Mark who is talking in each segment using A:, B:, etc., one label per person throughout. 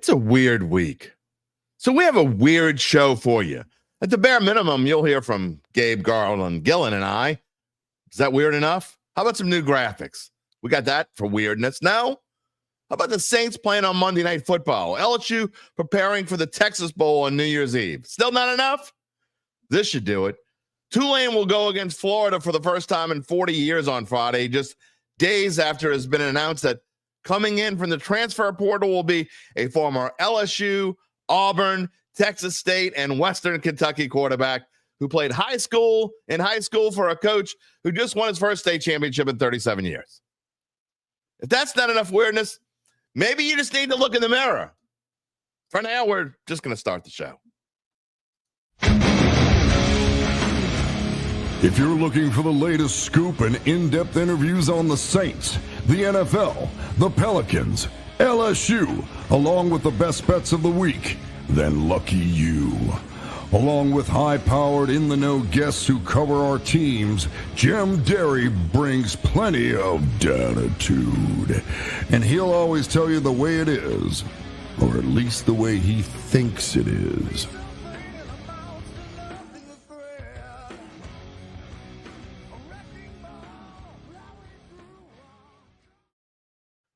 A: It's a weird week. So we have a weird show for you. At the bare minimum, you'll hear from Gabe, Garland, Gillen, and I. Is that weird enough? How about some new graphics? We got that for weirdness. No? How about the Saints playing on Monday Night Football? LSU preparing for the Texas Bowl on New Year's Eve. Still not enough? This should do it. Tulane will go against Florida for the first time in 40 years on Friday, just days after it has been announced that coming in from the transfer portal will be a former LSU, Auburn, Texas State, and Western Kentucky quarterback who played high school for a coach who just won his first state championship in 37 years. If that's not enough weirdness, maybe you just need to look in the mirror. For now, we're just going to start the show.
B: If you're looking for the latest scoop and in-depth interviews on the Saints, the NFL, the Pelicans, LSU, along with the best bets of the week, then lucky you. Along with high-powered, in-the-know guests who cover our teams, Jim Derry brings plenty of Dattitude. And he'll always tell you the way it is, or at least the way he thinks it is.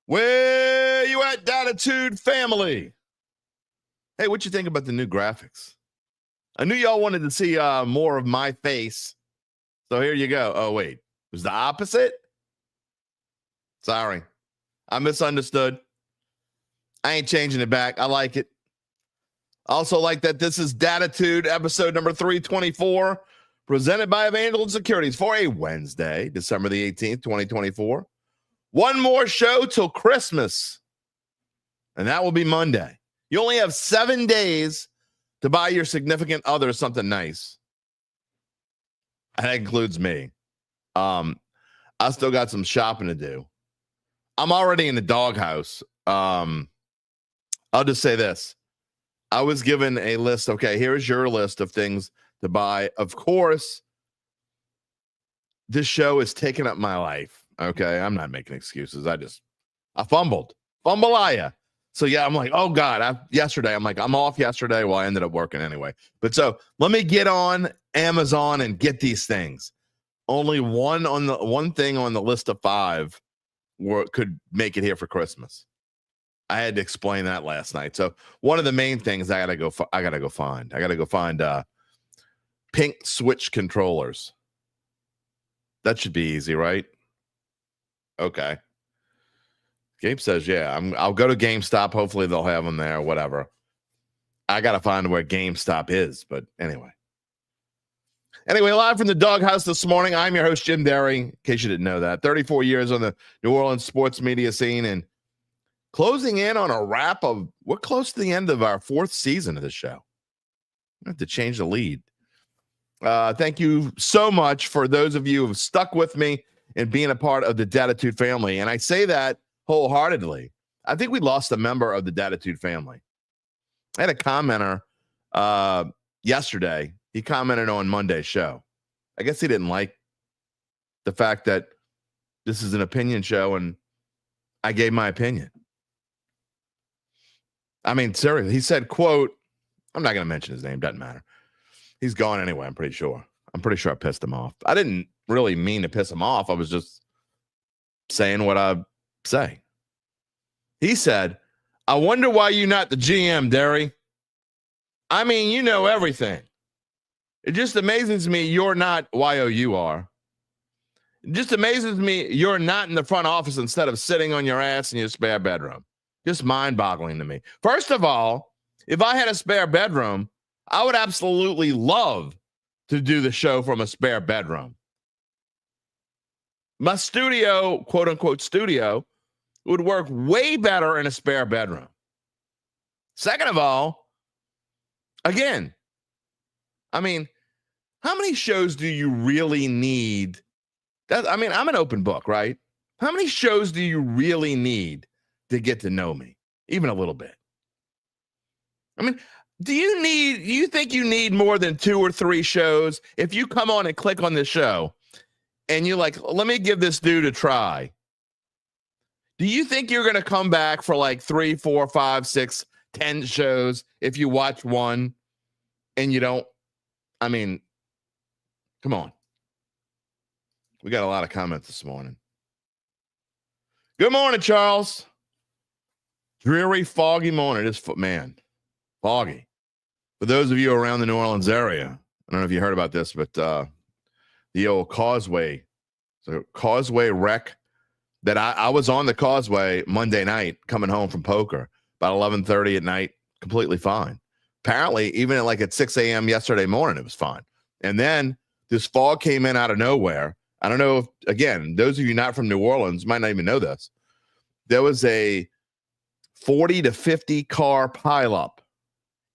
A: Where you at, Dattitude family? Hey, what you think about the new graphics? I knew y'all wanted to see more of my face, so here you go. Oh, wait. It was the opposite? Sorry. I misunderstood. I ain't changing it back. I like it. Also like that this is Dattitude, episode number 324, presented by Evangeline Securities for a Wednesday, December the 18th, 2024. One more show till Christmas, and that will be Monday. You only have 7 days to buy your significant other something nice. And that includes me. I still got some shopping to do. I'm already in the doghouse. I'll just say this. I was given a list. Okay, here's your list of things to buy. Of course, this show is taking up my life. Okay, I'm not making excuses. I fumbled. Fumble-aya. So, yeah, I'm like, oh, God. I'm off yesterday. Well, I ended up working anyway. But so let me get on Amazon and get these things. Only one thing on the list of 5 could make it here for Christmas. I had to explain that last night. So one of the main things I gotta go find pink switch controllers. That should be easy, right? Okay. Gabe says, yeah, I'll go to GameStop. Hopefully they'll have them there, whatever. I got to find where GameStop is, but anyway. Anyway, live from the doghouse this morning, I'm your host, Jim Derry, in case you didn't know that. 34 years on the New Orleans sports media scene and closing in on a wrap of, we're close to the end of our 4th season of the show. I have to change the lead. Thank you so much for those of you who have stuck with me and being a part of the Dattitude family. And I say that wholeheartedly. I think we lost a member of the Dattitude family. I had a commenter yesterday. He commented on Monday's show. I guess he didn't like the fact that this is an opinion show and I gave my opinion. I mean, seriously, he said, quote, I'm not going to mention his name. Doesn't matter. He's gone anyway, I'm pretty sure. I'm pretty sure I pissed him off. I didn't really mean to piss him off. I was just saying what I say. He said, I wonder why you're not the GM, Derry. I mean, you know everything. It just amazes me you're not YOUR. It just amazes me you're not in the front office instead of sitting on your ass in your spare bedroom. Just mind-boggling to me. First of all, if I had a spare bedroom, I would absolutely love to do the show from a spare bedroom. My studio, quote-unquote studio, would work way better in a spare bedroom. Second of all, again, I mean, how many shows do you really need? I'm an open book, right? How many shows do you really need to get to know me? Even a little bit. I mean, do you think you need more than 2 or 3 shows? If you come on and click on this show and you're like, let me give this dude a try. Do you think you're going to come back for like 3, 4, 5, 6, 10 shows if you watch one and you don't. I mean, come on. We got a lot of comments this morning. Good morning, Charles. Dreary, foggy morning. It's foggy. For those of you around the New Orleans area, I don't know if you heard about this, but the old causeway, so causeway wreck that I was on the causeway Monday night coming home from poker about 11:30 at night, completely fine. Apparently, even at 6 a.m. yesterday morning, it was fine. And then this fog came in out of nowhere. I don't know if, again, those of you not from New Orleans might not even know this. There was a 40 to 50 car pileup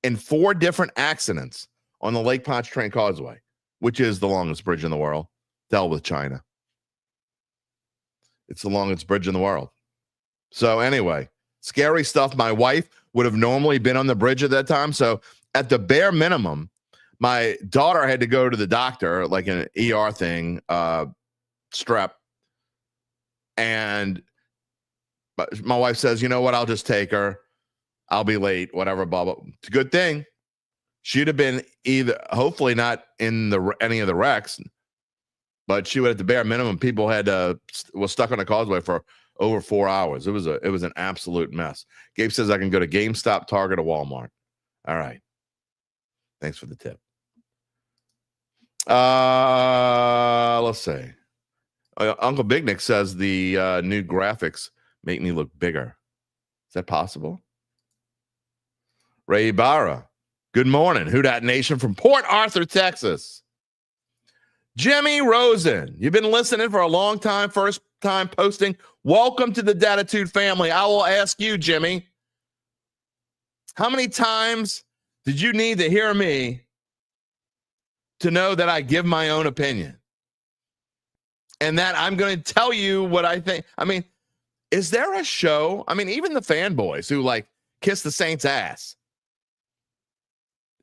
A: and 4 different accidents on the Lake Pontchartrain Causeway, which is the longest bridge in the world. Hell with China. It's the longest bridge in the world. So anyway, scary stuff. My wife would have normally been on the bridge at that time. So at the bare minimum, my daughter had to go to the doctor, like an ER thing, strep. And my wife says, you know what? I'll just take her. I'll be late, whatever, blah, blah. It's a good thing. She'd have been hopefully not in any of the wrecks, but she would, at the bare minimum, people was stuck on the causeway for over 4 hours. It was an absolute mess. Gabe says I can go to GameStop, Target, or Walmart. All right. Thanks for the tip. Let's see. Uncle Big Nick says the new graphics make me look bigger. Is that possible? Ray Ibarra. Good morning. Who Dat Nation from Port Arthur, Texas. Jimmy Rosen. You've been listening for a long time. First time posting. Welcome to the Dattitude family. I will ask you, Jimmy, how many times did you need to hear me to know that I give my own opinion? And that I'm going to tell you what I think. I mean, is there a show? I mean, even the fanboys who kiss the Saints' ass,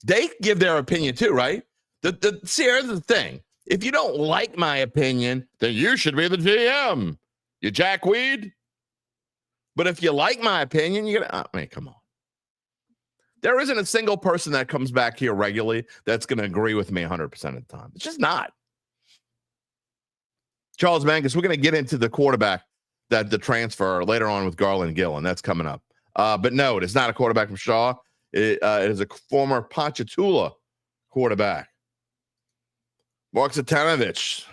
A: they give their opinion too, right? See, here's the thing. If you don't like my opinion, then you should be the GM. You jackweed. But if you like my opinion, come on. There isn't a single person that comes back here regularly that's going to agree with me 100% of the time. It's just not. Charles Mangus, we're going to get into the quarterback, the transfer later on with Garland Gillen. That's coming up. But no, it is not a quarterback from Shaw. It is a former Ponchatoula quarterback. Mark Zatanovich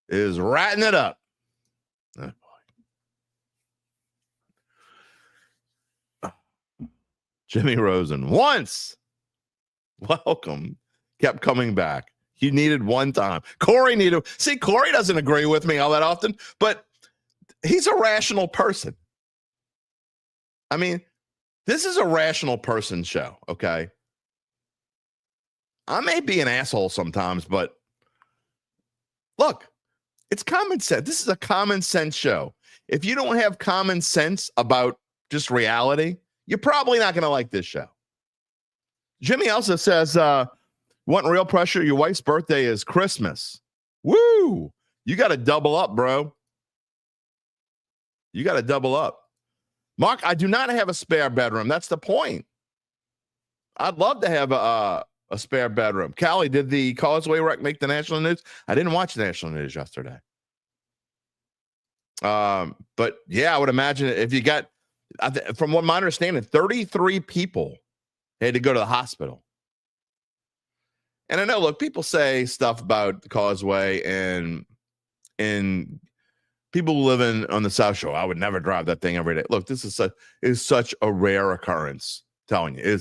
A: is ratting it up. Oh, boy. Jimmy Rosen, once. Welcome. Kept coming back. He needed one time. Corey needed. See, Corey doesn't agree with me all that often, but he's a rational person. I mean, this is a rational person show, okay? I may be an asshole sometimes, but look, it's common sense. This is a common sense show. If you don't have common sense about just reality, you're probably not going to like this show. Jimmy also says, want real pressure? Your wife's birthday is Christmas. Woo! You got to double up, bro. You got to double up. Mark, I do not have a spare bedroom. That's the point. I'd love to have a spare bedroom. Callie, did the Causeway wreck make the national news? I didn't watch the national news yesterday. But yeah, I would imagine if you got, from what my understanding, 33 people had to go to the hospital. And I know, look, people say stuff about the Causeway and people who live on the South Shore. I would never drive that thing every day. Look, this is such a rare occurrence. I'm telling you,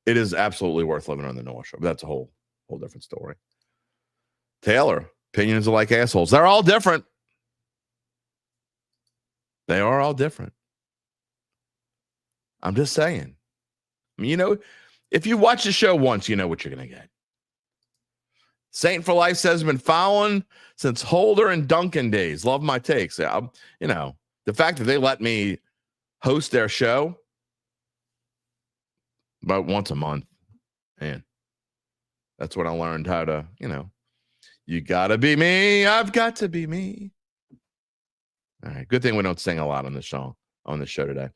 A: it is absolutely worth living on the North Shore. But that's a whole different story. Taylor, opinions are like assholes. They're all different. They are all different. I'm just saying. I mean, if you watch the show once, you know what you're going to get. Saint for Life says, been following since Holder and Duncan days. Love my takes. The fact that they let me host their show about once a month, man, that's what I learned how to, you got to be me. I've got to be me. All right. Good thing we don't sing a lot on the show today.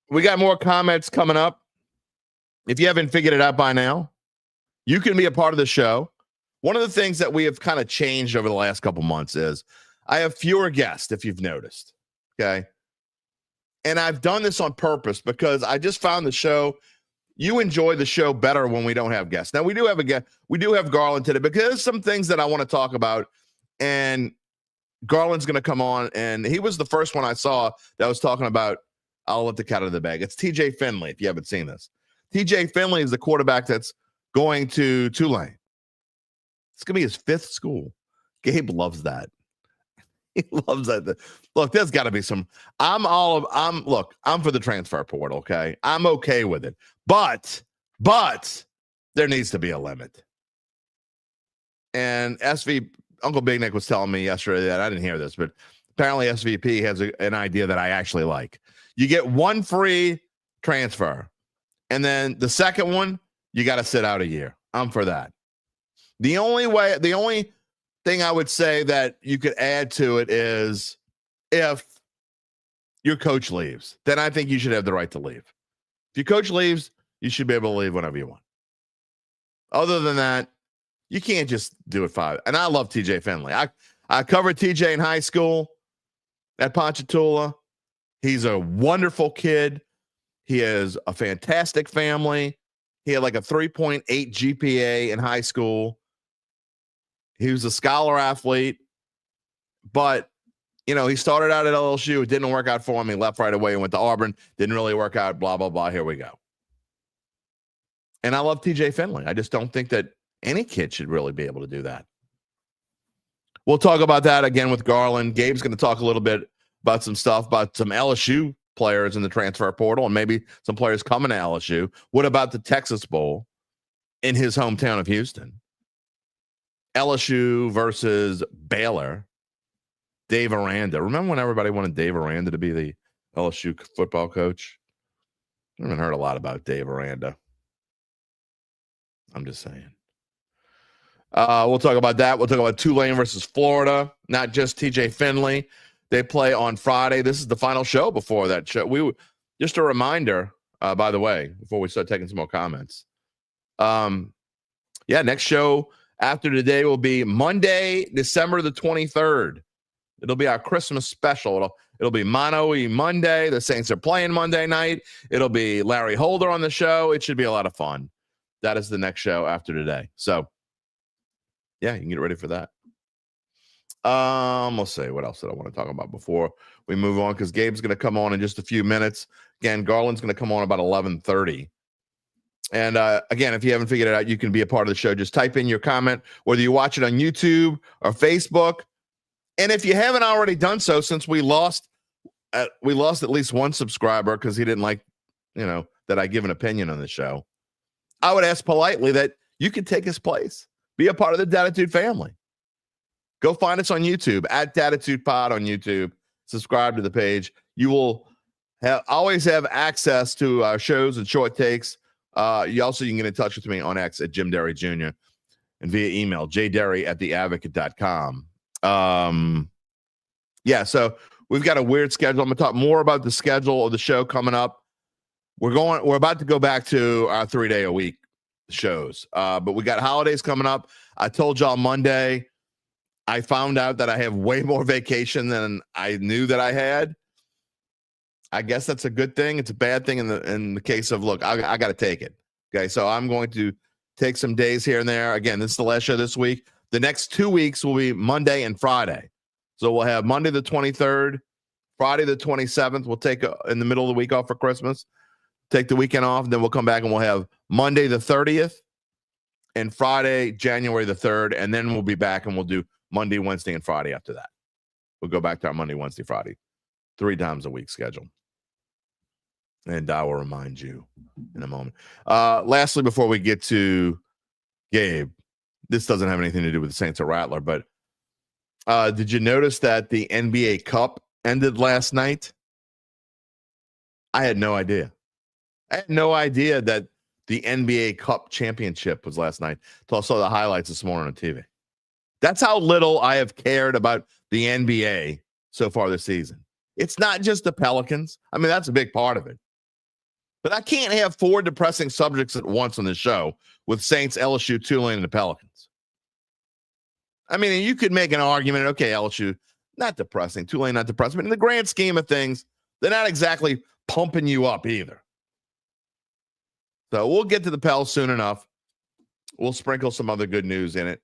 A: We got more comments coming up. If you haven't figured it out by now, you can be a part of the show. One of the things that we have kind of changed over the last couple months is I have fewer guests, if you've noticed. Okay. And I've done this on purpose because I just found the show, you enjoy the show better when we don't have guests. Now, we do have a guest. We do have Garland today because there's some things that I want to talk about. And Garland's going to come on. And he was the first one I saw that was talking about, I'll let the cat out of the bag. It's TJ Finley, if you haven't seen this. TJ Finley is the quarterback that's going to Tulane. It's going to be his 5th school. Gabe loves that. He loves that. Look, there's got to be some. I'm for the transfer portal, okay? I'm okay with it. But there needs to be a limit. And Uncle Big Nick was telling me yesterday that I didn't hear this, but apparently SVP has an idea that I actually like. You get one free transfer, and then the second one, you got to sit out a year. I'm for that. The only thing I would say that you could add to it is if your coach leaves, then I think you should have the right to leave. If your coach leaves, you should be able to leave whenever you want. Other than that, you can't just do it 5. And I love TJ Finley. I covered TJ in high school at Ponchatoula. He's a wonderful kid. He has a fantastic family. He had like a 3.8 GPA in high school. He was a scholar athlete, but, he started out at LSU. It didn't work out for him. He left right away and went to Auburn. Didn't really work out, blah, blah, blah. Here we go. And I love TJ Finley. I just don't think that any kid should really be able to do that. We'll talk about that again with Garland. Gabe's going to talk a little bit about some stuff, about some LSU players in the transfer portal and maybe some players coming to LSU. What about the Texas Bowl in his hometown of Houston? LSU versus Baylor. Dave Aranda. Remember when everybody wanted Dave Aranda to be the LSU football coach? I haven't heard a lot about Dave Aranda. I'm just saying. We'll talk about that. We'll talk about Tulane versus Florida, not just TJ Finley. They play on Friday. This is the final show before that show. Just a reminder, by the way, before we start taking some more comments. Next show after today will be Monday, December the 23rd. It'll be our Christmas special. It'll be Mono-E Monday. The Saints are playing Monday night. It'll be Larry Holder on the show. It should be a lot of fun. That is the next show after today. So, yeah, you can get ready for that. We'll see. What else did I want to talk about before we move on? Because Gabe's going to come on in just a few minutes. Again, Garland's going to come on about 11:30. And again, if you haven't figured it out, you can be a part of the show. Just type in your comment, whether you watch it on YouTube or Facebook. And if you haven't already done so, since we lost at least one subscriber because he didn't like, that I give an opinion on the show, I would ask politely that you could take his place. Be a part of the Dattitude family. Go find us on YouTube at Dattitude Pod on YouTube. Subscribe to the page. You will always have access to our shows and short takes. You can get in touch with me on X at Jim Derry Jr. and via email, jderry@theadvocate.com. So we've got a weird schedule. I'm going to talk more about the schedule of the show coming up. We're about to go back to our 3-day-a-week shows. But we got holidays coming up. I told y'all Monday, I found out that I have way more vacation than I knew that I had. I guess that's a good thing. It's a bad thing in the case of, look, I got to take it. Okay, so I'm going to take some days here and there. Again, this is the last show this week. The next 2 weeks will be Monday and Friday. So we'll have Monday the 23rd, Friday the 27th. We'll take in the middle of the week off for Christmas. Take the weekend off, and then we'll come back and we'll have Monday the 30th and Friday, January the 3rd, and then we'll be back and we'll do Monday, Wednesday, and Friday after that. We'll go back to our Monday, Wednesday, Friday, 3 times a week schedule. And I will remind you in a moment. Lastly, before we get to Gabe, this doesn't have anything to do with the Spencer Rattler, but did you notice that the NBA Cup ended last night? I had no idea. I had no idea that the NBA Cup championship was last night until I saw the highlights this morning on TV. That's how little I have cared about the NBA so far this season. It's not just the Pelicans. I mean, that's a big part of it. But I can't have 4 depressing subjects at once on the show with Saints, LSU, Tulane, and the Pelicans. I mean, you could make an argument, okay, LSU, not depressing, Tulane, not depressing, but in the grand scheme of things, they're not exactly pumping you up either. So we'll get to the Pels soon enough. We'll sprinkle some other good news in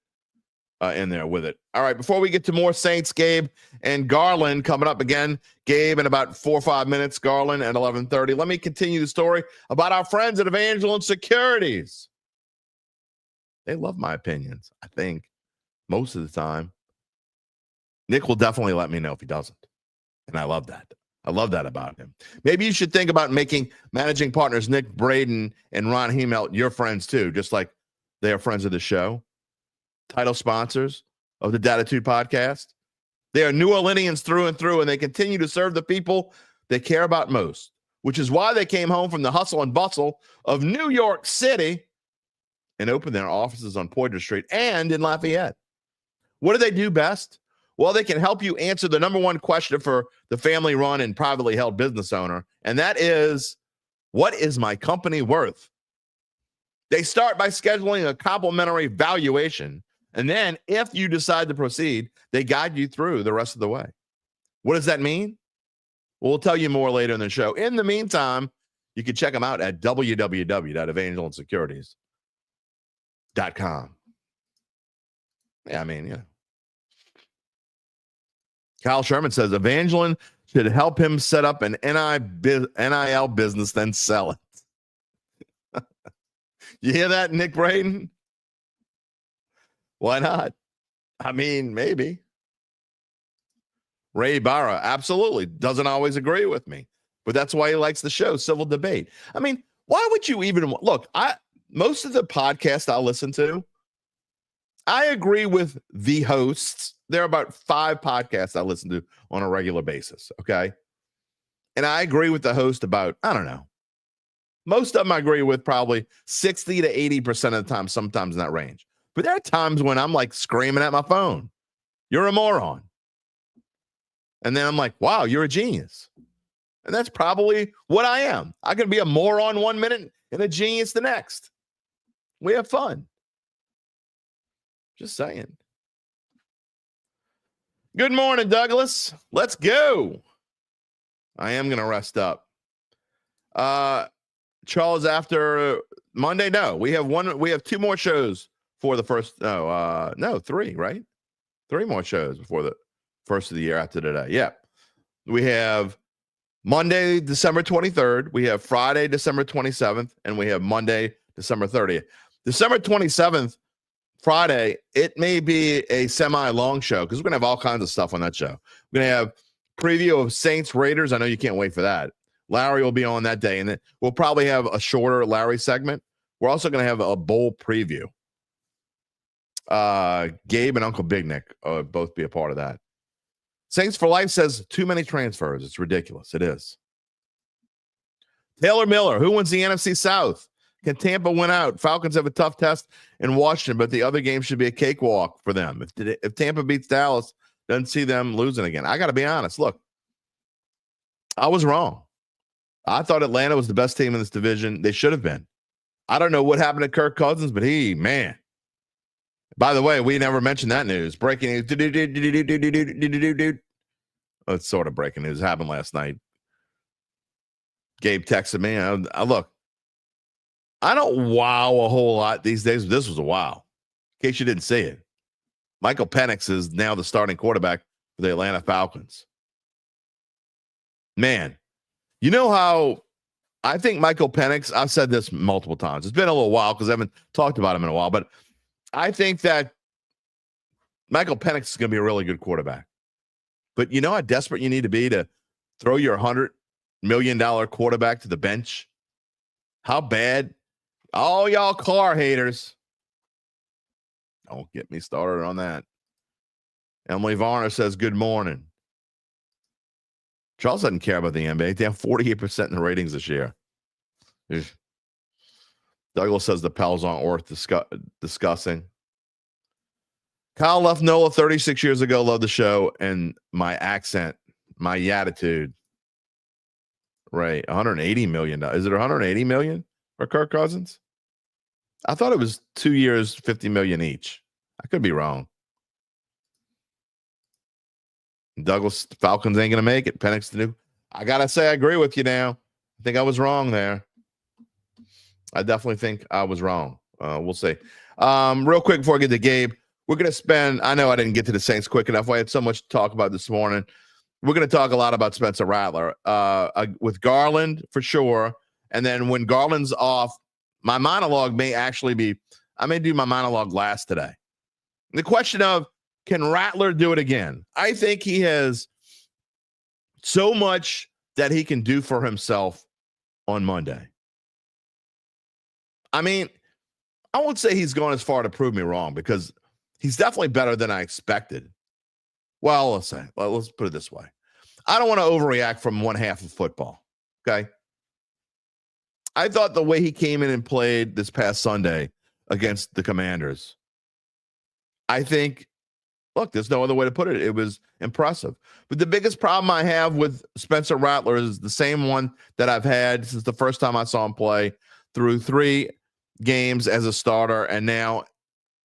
A: there with it. All right, before we get to more Saints, Gabe and Garland coming up again. Gabe in about 4 or 5 minutes, Garland at 11:30. Let me continue the story about our friends at Evangeline Securities. They love my opinions, I think, most of the time. Nick will definitely let me know if he doesn't. And I love that. I love that about him. Maybe you should think about making managing partners Nick Braden and Ron Hemelt your friends too, just like they are friends of the show. Title sponsors of the Dattitude podcast. They are New Orleanians through and through, and they continue to serve the people they care about most, which is why they came home from the hustle and bustle of New York City and opened their offices on Poydras Street and in Lafayette. What do they do best? Well, they can help you answer the number one question for the family-run and privately held business owner, and that is, what is my company worth? They start by scheduling a complimentary valuation, and then if you decide to proceed, they guide you through the rest of the way. What does that mean? We'll tell you more later in the show. In the meantime, you can check them out at www.evangelinesecurities.com. Yeah, I mean, yeah. Kyle Sherman says Evangeline should help him set up an NIL business, then sell it. You hear that, Nick Braden? Why not? I mean, maybe. Ray Barra, absolutely. Doesn't always agree with me, but that's why he likes the show, Civil Debate. I mean, why would you even look? Most of the podcasts I listen to, I agree with the hosts. There are about 5 podcasts I listen to on a regular basis, okay? And I agree with the host about, I don't know, most of them I agree with probably 60 to 80% of the time, sometimes in that range. But there are times when I'm like screaming at my phone, you're a moron. And then I'm like, wow, you're a genius. And that's probably what I am. I could be a moron 1 minute and a genius the next. We have fun. Just saying. Good morning, Douglas. Let's go. I am going to rest up. Charles, after Monday, no. We have 2 more shows for the first, 3, right? 3 more shows before the first of the year after today. Yeah. We have Monday, December 23rd. We have Friday, December 27th. And we have Monday, December 30th. December 27th, Friday, it may be a semi-long show because we're going to have all kinds of stuff on that show. We're going to have preview of Saints Raiders. I know you can't wait for that. Larry will be on that day, and then we'll probably have a shorter Larry segment. We're also going to have a bowl preview. Gabe and Uncle Big Nick both be a part of that. Saints for Life says too many transfers. It's ridiculous. It is. Taylor Miller, who wins the NFC South? Can Tampa win out? Falcons have a tough test in Washington, but the other game should be a cakewalk for them. If Tampa beats Dallas, doesn't see them losing again. I got to be honest. Look, I was wrong. I thought Atlanta was the best team in this division. They should have been. I don't know what happened to Kirk Cousins, but man. By the way, we never mentioned that news. Breaking news. Oh, it's sort of breaking news. It happened last night. Gabe texted me. Look, I don't wow a whole lot these days. But this was a wow. In case you didn't see it. Michael Penix is now the starting quarterback for the Atlanta Falcons. Man, you know how I think Michael Penix, I've said this multiple times. It's been a little while because I haven't talked about him in a while, but I think that Michael Penix is going to be a really good quarterback. But you know how desperate you need to be to throw your $100 million quarterback to the bench? How bad? All y'all Carr haters. Don't get me started on that. Emily Varner says, good morning. Charles doesn't care about the NBA. They have 48% in the ratings this year. Douglas says the Pels aren't worth discussing. Kyle left NOLA 36 years ago. Love the show and my accent, my attitude. Right. $180 million. Is it $180 million for Kirk Cousins? I thought it was 2 years, $50 million each. I could be wrong. Douglas, Falcons ain't going to make it. Penix, I got to say, I agree with you now. I think I was wrong there. I definitely think I was wrong. We'll see. Real quick before I get to Gabe, we're going to spend, I know I didn't get to the Saints quick enough. I had so much to talk about this morning. We're going to talk a lot about Spencer Rattler with Garland for sure. And then when Garland's off, my monologue may actually be, I may do my monologue last today. The question of, can Rattler do it again? I think he has so much that he can do for himself on Monday. I mean, I won't say he's gone as far to prove me wrong because he's definitely better than I expected. Well, let's put it this way. I don't want to overreact from one half of football, okay? I thought the way he came in and played this past Sunday against the Commanders, I think, look, there's no other way to put it. It was impressive. But the biggest problem I have with Spencer Rattler is the same one that I've had since the first time I saw him play through 3 games as a starter and now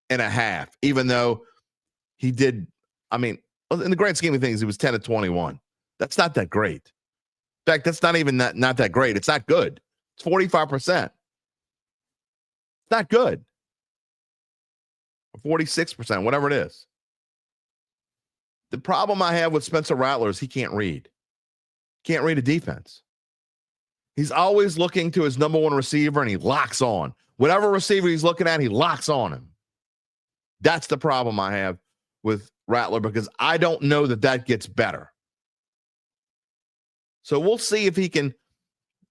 A: in a half, even though he did, I mean, in the grand scheme of things, he was 10-21. That's not that great. In fact, that's not even not that great. It's not good. It's 45%. It's not good. 46%, whatever it is. The problem I have with Spencer Rattler is he can't read. Can't read a defense. He's always looking to his number one receiver and he locks on. Whatever receiver he's looking at, he locks on him. That's the problem I have with Rattler because I don't know that gets better. So we'll see if he can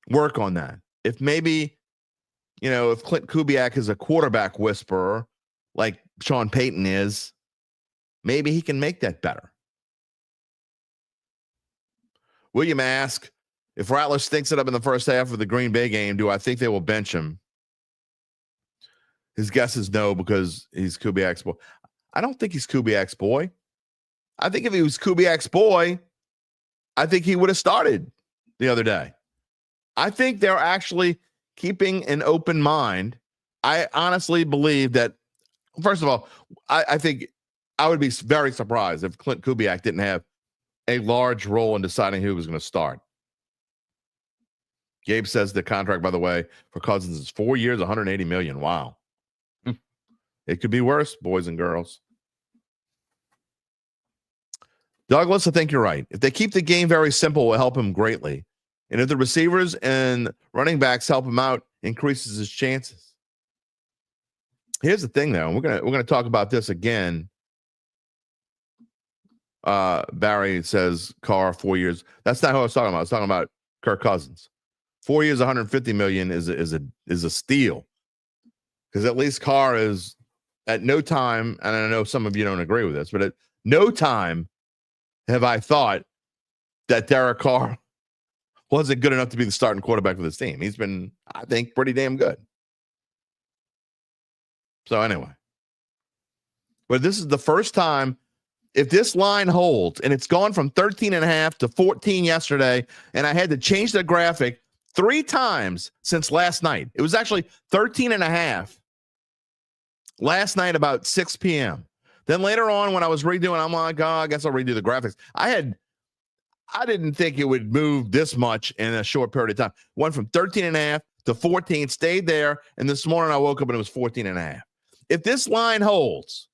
A: work on that. If maybe, if Clint Kubiak is a quarterback whisperer like Sean Payton is, maybe he can make that better. William asked, if Rattler stinks it up in the first half of the Green Bay game, do I think they will bench him? His guess is no because he's Kubiak's boy. I don't think he's Kubiak's boy. I think if he was Kubiak's boy, I think he would have started the other day. I think they're actually keeping an open mind. I honestly believe that, first of all, I think I would be very surprised if Clint Kubiak didn't have a large role in deciding who was going to start. Gabe says the contract, by the way, for Cousins is 4 years, $180 million. Wow. It could be worse, boys and girls. Douglas, I think you're right. If they keep the game very simple, it will help him greatly. And if the receivers and running backs help him out, increases his chances. Here's the thing, though. And we're gonna talk about this again. Barry says Carr 4 years. That's not who I was talking about. I was talking about Kirk Cousins. 4 years, $150 million is a steal. Because at least Carr is at no time, and I know some of you don't agree with this, but at no time have I thought that Derek Carr wasn't good enough to be the starting quarterback for this team. He's been, I think, pretty damn good. So anyway, but this is the first time, if this line holds, and it's gone from 13.5 to 14 yesterday, and I had to change the graphic 3 times since last night. It was actually 13.5 last night about 6 p.m. Then later on when I was redoing, I'm like, oh, I guess I'll redo the graphics. I didn't think it would move this much in a short period of time. Went from 13.5 to 14, stayed there, and this morning I woke up and it was 14.5. If this line holds,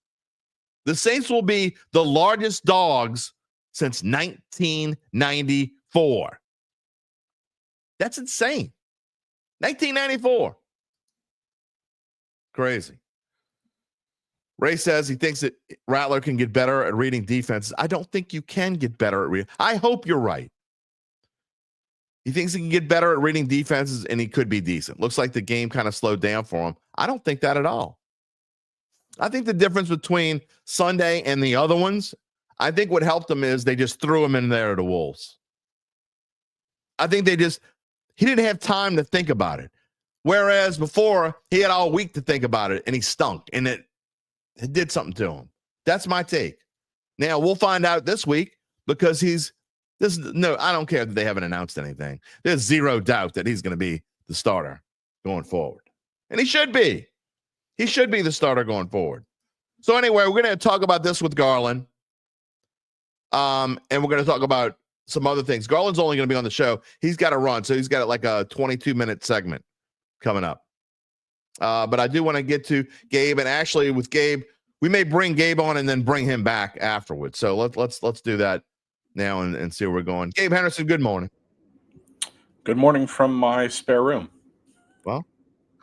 A: the Saints will be the largest dogs since 1994. That's insane. 1994. Crazy. Ray says he thinks that Rattler can get better at reading defenses. I don't think you can get better at reading. I hope you're right. He thinks he can get better at reading defenses, and he could be decent. Looks like the game kind of slowed down for him. I don't think that at all. I think the difference between Sunday and the other ones, I think what helped him is they just threw him in there to the Wolves. I think he didn't have time to think about it. Whereas before, he had all week to think about it, and he stunk, and it did something to him. That's my take. Now, we'll find out this week because he's I don't care that they haven't announced anything. There's zero doubt that he's going to be the starter going forward. And he should be. He should be the starter going forward. So anyway, we're going to talk about this with Garland. And we're going to talk about some other things. Garland's only going to be on the show. He's got to run. So he's got like a 22-minute segment coming up. But I do want to get to Gabe. And actually with Gabe, we may bring Gabe on and then bring him back afterwards. So let's do that now and see where we're going. Gabe Henderson, good morning.
C: Good morning from my spare room.
A: Well,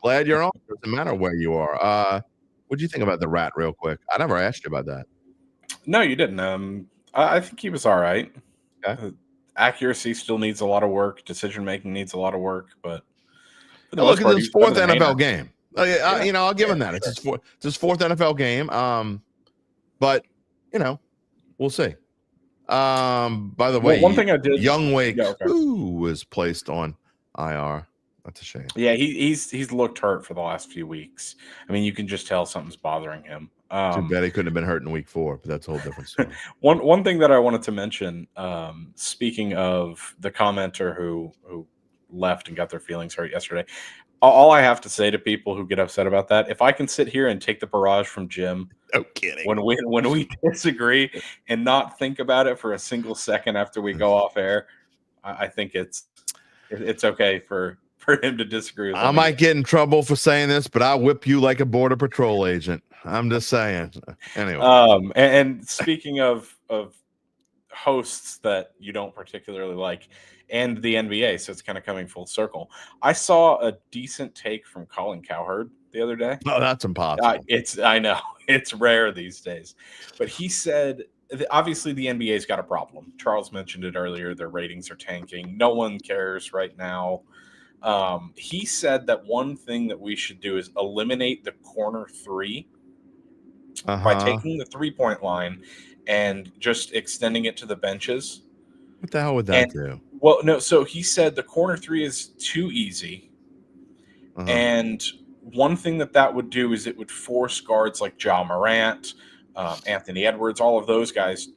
A: glad you're on. Doesn't matter where you are. What do you think about the Rat real quick? I never asked you about that.
C: No, you didn't. I think he was all right.
A: Okay.
C: Accuracy still needs a lot of work. Decision-making needs a lot of work. But
A: look at his fourth NFL game. I'll give him that. It's his fourth NFL game. But, we'll see. By the way,
C: one thing I did,
A: Young Wake was placed on IR. That's a shame.
C: Yeah, he's looked hurt for the last few weeks. I mean, you can just tell something's bothering him.
A: Too bad he couldn't have been hurt in week 4, but that's a whole different story.
C: One thing that I wanted to mention, speaking of the commenter who left and got their feelings hurt yesterday, all I have to say to people who get upset about that, if I can sit here and take the barrage from Jim,
A: no kidding,
C: when we disagree and not think about it for a single second after we go off air, I think it's okay for him to disagree with me.
A: I might get in trouble for saying this, but I'll whip you like a Border Patrol agent. I'm just saying. Anyway.
C: And speaking of hosts that you don't particularly like, and the NBA, so it's kind of coming full circle. I saw a decent take from Colin Cowherd the other day.
A: Oh, that's impossible.
C: I know. It's rare these days. But he said, obviously the NBA's got a problem. Charles mentioned it earlier. Their ratings are tanking. No one cares right now. He said that one thing that we should do is eliminate the corner three by taking the 3-point line and just extending it to the benches.
A: What the hell would that do?
C: Well, no. So he said the corner three is too easy. And one thing that would do is it would force guards like Ja Morant, Anthony Edwards, all of those guys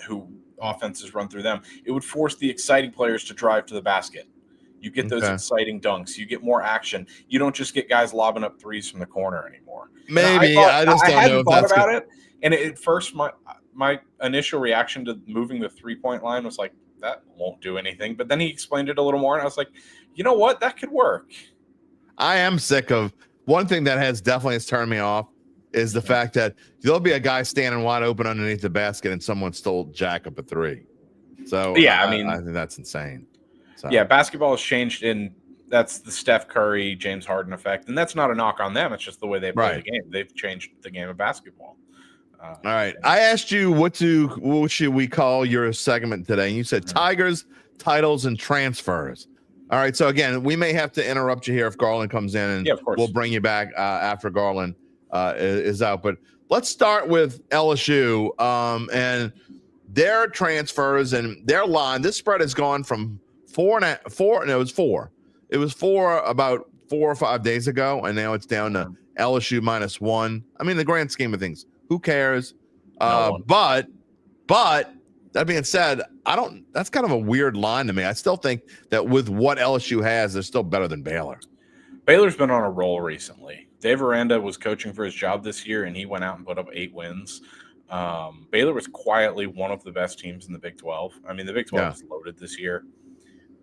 C: who offenses run through them. It would force the exciting players to drive to the basket. You get those exciting dunks. You get more action. You don't just get guys lobbing up threes from the corner anymore.
A: Maybe. I just don't know if that's
C: about it. And at first, my initial reaction to moving the 3-point line was like, that won't do anything. But then he explained it a little more, and I was like, you know what? That could work.
A: I am sick of one thing that has turned me off is the fact that there'll be a guy standing wide open underneath the basket and someone still jack up a 3. So
C: yeah,
A: I think that's insane. So.
C: Yeah, basketball has changed, and that's the Steph Curry, James Harden effect. And that's not a knock on them. It's just the way they play the game. They've changed the game of basketball.
A: All right. I asked you what should we call your segment today? And you said Tigers, titles, and transfers. All right. So again, we may have to interrupt you here if Garland comes in, and we'll bring you back after Garland is out. But let's start with LSU and their transfers and their line. This spread has gone from 4. No, it was 4. It was 4 about 4 or 5 days ago, and now it's down to LSU -1. I mean, the grand scheme of things, who cares? But that being said, that's kind of a weird line to me. I still think that with what LSU has, they're still better than Baylor.
C: Baylor's been on a roll recently. Dave Aranda was coaching for his job this year, and he went out and put up 8 wins. Baylor was quietly one of the best teams in the Big 12. I mean, the Big 12 is loaded this year,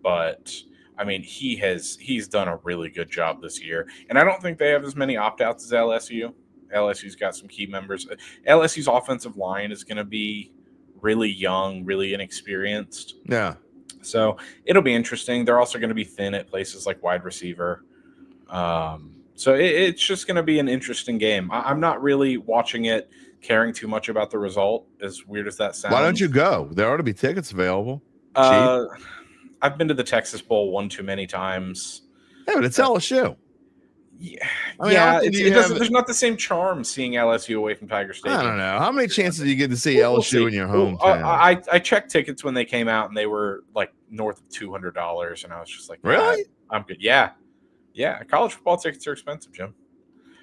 C: but I mean, he's done a really good job this year. And I don't think they have as many opt-outs as LSU. LSU's got some key members. LSU's offensive line is going to be really young, really inexperienced.
A: Yeah.
C: So it'll be interesting. They're also going to be thin at places like wide receiver. So it's just going to be an interesting game. I'm not really watching it, caring too much about the result, as weird as that sounds.
A: Why don't you go? There ought to be tickets available.
C: I've been to the Texas Bowl one too many times.
A: Yeah, but it's LSU.
C: Yeah, I mean, there's not the same charm seeing LSU away from Tiger Stadium.
A: I don't know. How many chances do you get to see LSU in your hometown?
C: I checked tickets when they came out, and they were like north of $200, and I was just like,
A: really?
C: I'm good. Yeah. College football tickets are expensive, Jim.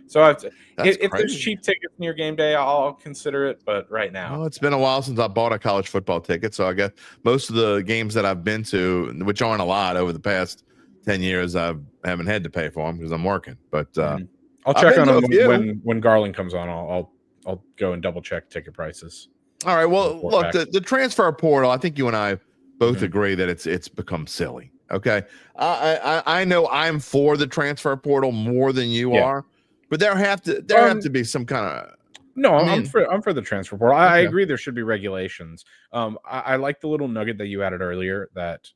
C: So if
A: crazy.
C: there's cheap tickets near game day, I'll consider it. But right now,
A: well, it's been a while since I bought a college football ticket, so I guess most of the games that I've been to, which aren't a lot over the past 10 years, I haven't had to pay for them because I'm working. But
C: I'll check on them when Garland comes on. I'll go and double check ticket prices.
A: All right. Well, look, the transfer portal. I think you and I both agree that it's become silly. Okay. I know I'm for the transfer portal more than you are, but there have to be some kind of.
C: No, I'm for the transfer portal. I agree there should be regulations. I like the little nugget that you added earlier that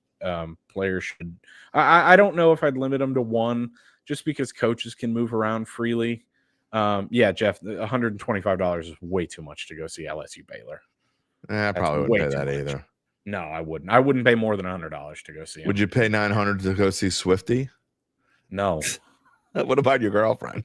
C: players should. I don't know if I'd limit them to one, just because coaches can move around freely. Jeff, $125 is way too much to go see LSU-Baylor.
A: I probably wouldn't pay that either.
C: No, I wouldn't. I wouldn't pay more than $100 to go see him.
A: Would you pay $900 to go see Swifty?
C: No.
A: What about your girlfriend?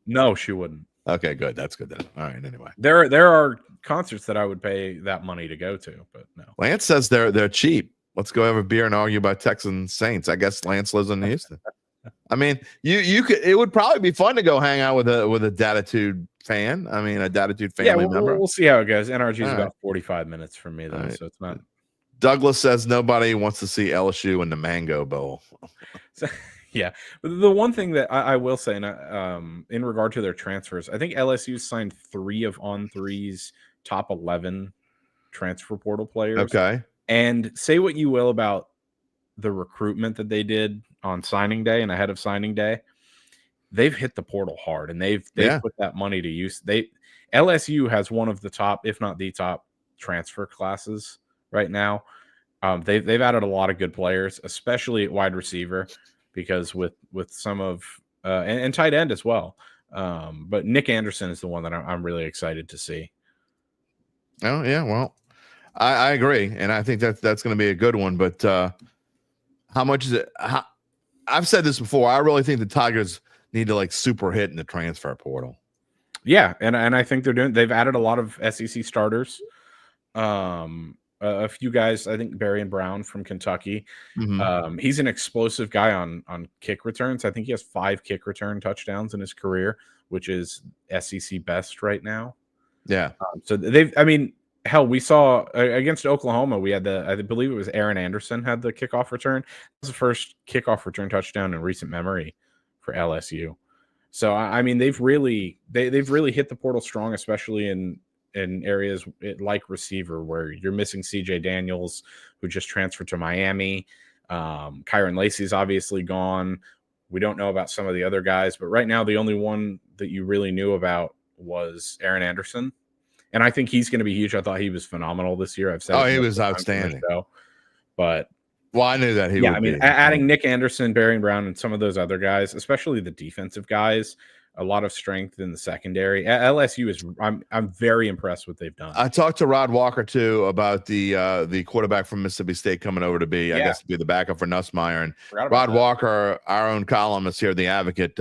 C: No, she wouldn't.
A: Okay, good. That's good then. All right. Anyway,
C: there are concerts that I would pay that money to go to, but no.
A: Lance says they're cheap. Let's go have a beer and argue about Texans Saints. I guess Lance lives in Houston. I mean, you could. It would probably be fun to go hang out with a Dattitude fan. I mean, a Dattitude family member.
C: We'll see how it goes. NRG is about 45 minutes from me though, so it's not.
A: Douglas says nobody wants to see LSU in the Mango Bowl.
C: So, yeah, the one thing that I will say, in regard to their transfers, I think LSU signed 3 of On3's top 11 transfer portal players.
A: Okay, and
C: say what you will about the recruitment that they did on signing day and ahead of signing day, they've hit the portal hard and they've put that money to use. LSU has one of the top, if not the top, transfer classes right now. They've added a lot of good players, especially at wide receiver, because with some of and tight end as well. But Nick Anderson is the one that I'm really excited to see.
A: Oh yeah, well, I agree, and I think that's going to be a good one. But how much is it? I've said this before. I really think the Tigers need to super hit in the transfer portal.
C: Yeah, and I think they've added a lot of SEC starters. A few guys, I think Barry and Brown from Kentucky. He's an explosive guy on kick returns. I think he has 5 kick return touchdowns in his career, which is SEC best right now.
A: Yeah.
C: So hell, we saw against Oklahoma, we had I believe it was Aaron Anderson had the kickoff return. It was the first kickoff return touchdown in recent memory for LSU. So they've really hit the portal strong, especially in areas like receiver where you're missing CJ Daniels, who just transferred to Miami. Kyron Lacey's obviously gone. We don't know about some of the other guys, but right now the only one that you really knew about was Aaron Anderson. And I think he's going to be huge. I thought he was phenomenal this year. I've said
A: he was outstanding.
C: But
A: I knew that he would be.
C: Adding Nick Anderson, Barry Brown, and some of those other guys, especially the defensive guys, a lot of strength in the secondary. LSU is. I'm very impressed with what they've done.
A: I talked to Rod Walker too about the quarterback from Mississippi State coming over to be, I guess, to be the backup for Nussmeier. And Rod Walker, our own columnist here, the Advocate,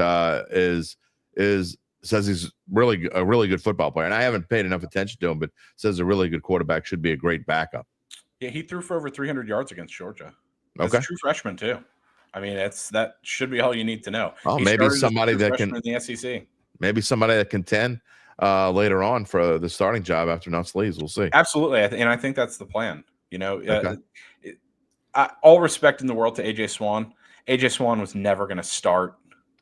A: says he's a really good football player. And I haven't paid enough attention to him, but says a really good quarterback, should be a great backup.
C: Yeah, he threw for over 300 yards against Georgia. That's a true freshman too. That should be all you need to know.
A: Oh, maybe somebody that can
C: in the SEC.
A: Maybe somebody that can contend later on for the starting job after Nuss leaves. We'll see.
C: Absolutely, and I think that's the plan. All respect in the world to AJ Swan. AJ Swan was never going to start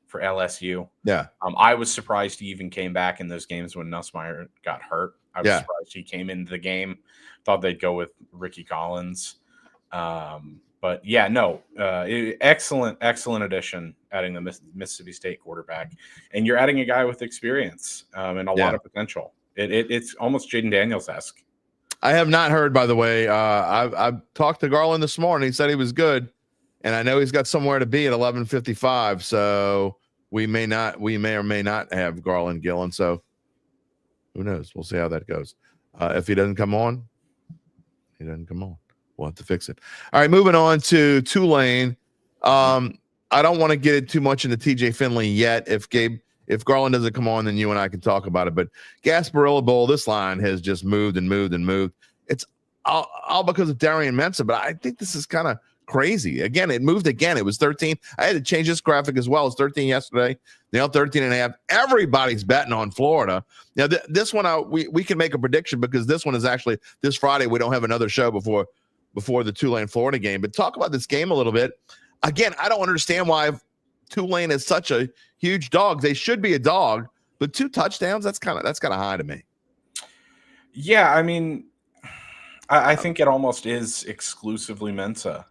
C: for LSU.
A: Yeah.
C: I was surprised he even came back in those games when Nussmeier got hurt. I was surprised he came into the game. Thought they'd go with Ricky Collins. But excellent addition, adding the Mississippi State quarterback. And you're adding a guy with experience and a lot of potential. It's almost Jaden Daniels-esque.
A: I have not heard, by the way. I've talked to Garland this morning. He said he was good. And I know he's got somewhere to be at 11:55. So we may or may not have Garland Gillen. So who knows? We'll see how that goes. If he doesn't come on, he doesn't come on. We'll have to fix it. All right, moving on to Tulane. I don't want to get it too much into TJ Finley yet. If Garland doesn't come on, then you and I can talk about it. But Gasparilla Bowl, this line has just moved and moved and moved. It's all because of Derry and Mensa, but I think this is kind of crazy. Again, it moved again. It was 13. I had to change this graphic as well. It's 13 yesterday. Now 13.5. Everybody's betting on Florida. Now this one, we can make a prediction because this one is actually this Friday. We don't have another show before the Tulane-Florida game. But talk about this game a little bit. Again, I don't understand why Tulane is such a huge dog. They should be a dog, but 2 touchdowns, that's kind of high to me.
C: Yeah, I mean, I think it almost is exclusively Mensa.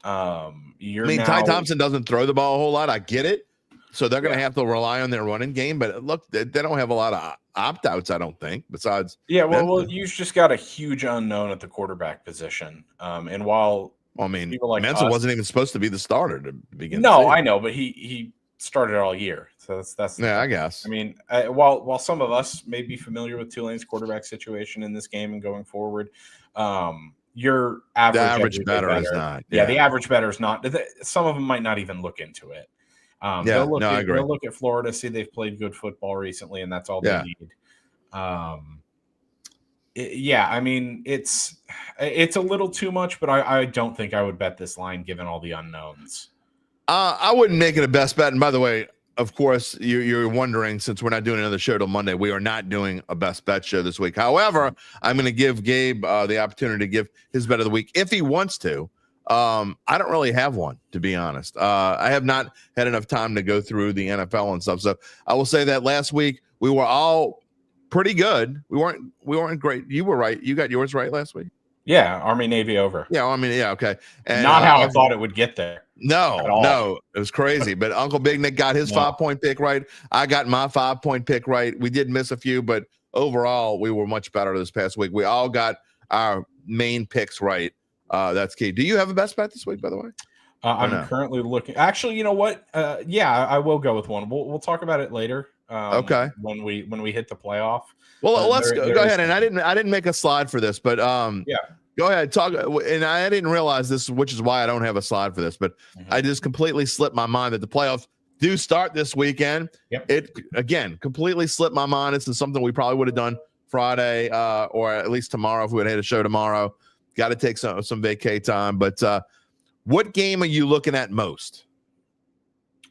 C: Ty
A: Thompson doesn't throw the ball a whole lot. I get it. So they're going to have to rely on their running game. But look, they don't have a lot of opt-outs, I don't think, besides.
C: Yeah, well, you've just got a huge unknown at the quarterback position. And while like
A: Mensa wasn't even supposed to be the starter to begin.
C: No, I know, but he started all year. So that's
A: I guess.
C: I mean, while some of us may be familiar with Tulane's quarterback situation in this game and going forward, your average
A: bettor is not.
C: Yeah, the average bettor is not. Some of them might not even look into it.
A: I agree.
C: They'll look at Florida, see they've played good football recently, and that's all they need. I mean, it's a little too much, but I don't think I would bet this line given all the unknowns.
A: I wouldn't make it a best bet. And by the way, of course, you're wondering, since we're not doing another show till Monday, we are not doing a best bet show this week. However, I'm going to give Gabe the opportunity to give his bet of the week if he wants to. I don't really have one, to be honest. I have not had enough time to go through the NFL and stuff. So I will say that last week we were all pretty good. We weren't great. You were right. You got yours right last week.
C: Yeah, Army Navy over.
A: Yeah, okay. And
C: not how I thought it would get there.
A: No, it was crazy. But Uncle Big Nick got his 5-point pick right. I got my 5-point pick right. We did miss a few, but overall, we were much better this past week. We all got our main picks right. That's key. Do you have a best bet this week, by the way?
C: I'm currently looking. Actually, you know what? I will go with one. We'll talk about it later.
A: Okay.
C: When we hit the playoff.
A: Well, let's go ahead. And I didn't make a slide for this, but go ahead, talk. And I didn't realize this, which is why I don't have a slide for this, but I just completely slipped my mind that the playoffs do start this weekend.
C: Yep.
A: It again completely slipped my mind. This is something we probably would have done Friday or at least tomorrow if we had a show tomorrow. Got to take some vacay time. But what game are you looking at most?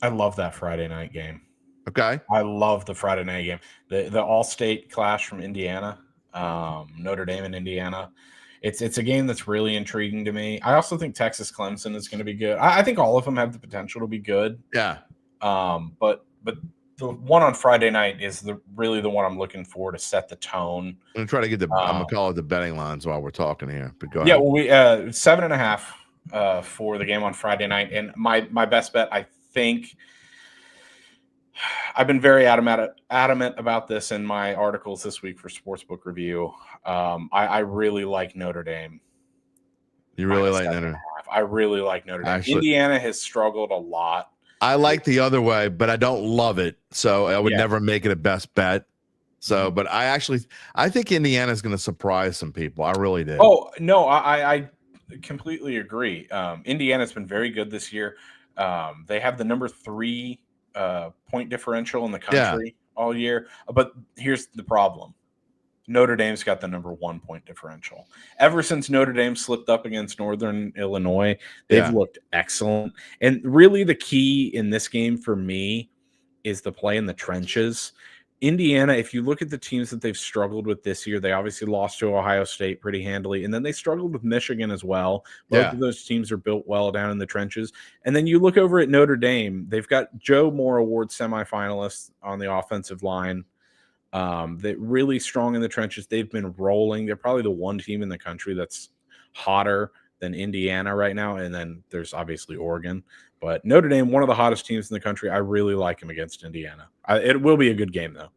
C: I love that Friday night game.
A: Okay.
C: I love the Friday night game. The all-state clash from Indiana, Notre Dame and Indiana. It's a game that's really intriguing to me. I also think Texas Clemson is going to be good. I think all of them have the potential to be good.
A: Yeah.
C: But the one on Friday night is really the one I'm looking for to set the tone.
A: I'm gonna try to get I'm gonna call it the betting lines while we're talking here. But go ahead.
C: Yeah, well, we 7.5 for the game on Friday night, and my best bet. I think I've been very adamant about this in my articles this week for Sportsbook Review. I really like Notre Dame.
A: You really like Notre Dame?
C: I really like Notre Dame. Actually, Indiana has struggled a lot.
A: I like the other way, but I don't love it. So I would never make it a best bet. So, but I think Indiana is going to surprise some people. I really do.
C: Oh, no, I completely agree. Indiana's been very good this year. They have the number 3 point differential in the country all year. But here's the problem. Notre Dame's got the number 1 point differential. Ever since Notre Dame slipped up against Northern Illinois, they've looked excellent. And really the key in this game for me is the play in the trenches. Indiana, if you look at the teams that they've struggled with this year, they obviously lost to Ohio State pretty handily, and then they struggled with Michigan as well. Both of those teams are built well down in the trenches. And then you look over at Notre Dame, they've got Joe Moore Award semifinalists on the offensive line. They're really strong in the trenches. They've been rolling. They're probably the one team in the country that's hotter than Indiana right now. And then there's obviously Oregon. But Notre Dame, one of the hottest teams in the country. I really like them against Indiana. It will be a good game, though.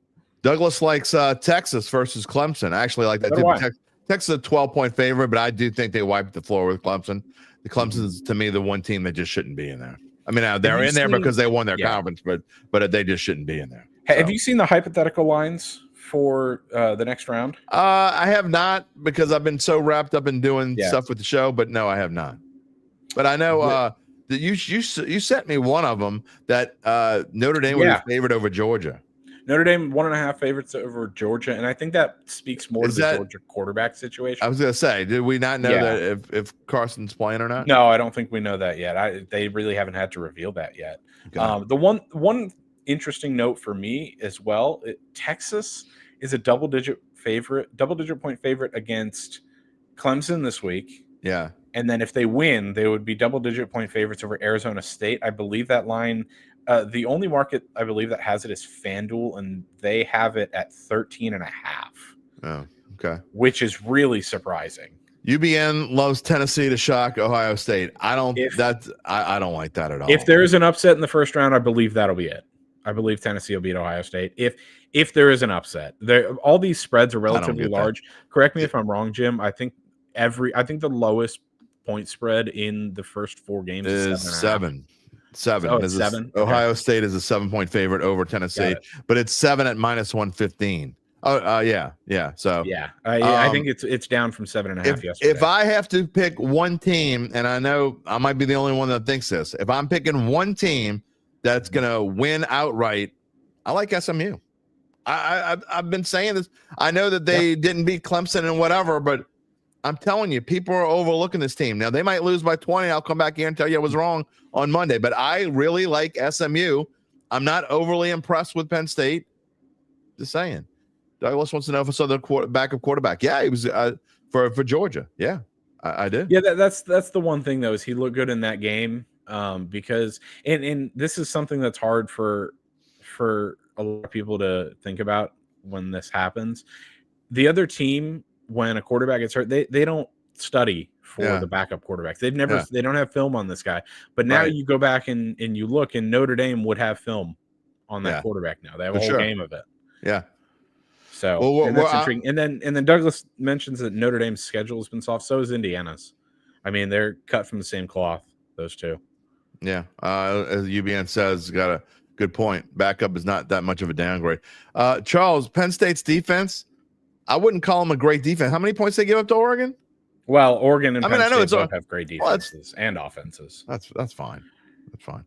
A: Douglas likes Texas versus Clemson. I actually like that too. Texas is a 12-point favorite, but I do think they wiped the floor with Clemson. The Clemson's, to me, the one team that just shouldn't be in there. I mean, they're in there because they won their conference, but they just shouldn't be in there.
C: Have you seen the hypothetical lines for the next round?
A: I have not, because I've been so wrapped up in doing stuff with the show. But no, I have not. But I know that you sent me one of them that Notre Dame was favored over Georgia.
C: Notre Dame 1.5 favorites over Georgia, and I think that speaks more to the Georgia quarterback situation.
A: I was going to say, did we not know that if Carson's playing or not?
C: No, I don't think we know that yet. They really haven't had to reveal that yet. The one interesting note for me as well, Texas is a double-digit point favorite against Clemson this week.
A: Yeah.
C: And then if they win, they would be double-digit point favorites over Arizona State. I believe that line, the only market I believe that has it is FanDuel, and they have it at 13.5.
A: Oh, okay.
C: Which is really surprising.
A: UBN loves Tennessee to shock Ohio State. I don't like that at all.
C: If there is an upset in the first round, I believe that'll be it. I believe Tennessee will beat Ohio State. If there is an upset, all these spreads are relatively large. Correct me if I'm wrong, Jim. I think the lowest point spread in the first 4 games is 7.
A: 7.
C: Oh, it's 7.
A: Ohio State is a 7-point favorite over Tennessee, but it's 7 at -115. Oh, yeah. So
C: I think it's down from 7.5 yesterday.
A: If I have to pick one team, and I know I might be the only one that thinks this, if I'm picking one team that's going to win outright, I like SMU. I've been saying this. I know that they didn't beat Clemson and whatever, but I'm telling you, people are overlooking this team. Now, they might lose by 20. I'll come back here and tell you I was wrong on Monday, but I really like SMU. I'm not overly impressed with Penn State. Just saying. Douglas wants to know if I saw the backup quarterback. Yeah, he was for Georgia. Yeah, I did.
C: Yeah, that's the one thing, though, is he looked good in that game because – and this is something that's hard for a lot of people to think about when this happens. The other team – when a quarterback gets hurt, they don't study for the backup quarterbacks. They don't have film on this guy. But now you go back and you look, and Notre Dame would have film on that quarterback now. They have a whole game of it.
A: Yeah.
C: So that's intriguing. And then Douglas mentions that Notre Dame's schedule has been soft. So is Indiana's. I mean, they're cut from the same cloth, those two.
A: Yeah. As UBN says, got a good point. Backup is not that much of a downgrade. Charles, Penn State's defense, I wouldn't call them a great defense. How many points they give up to Oregon?
C: Well, Oregon and Penn State both have great defenses and offenses.
A: That's fine. That's fine.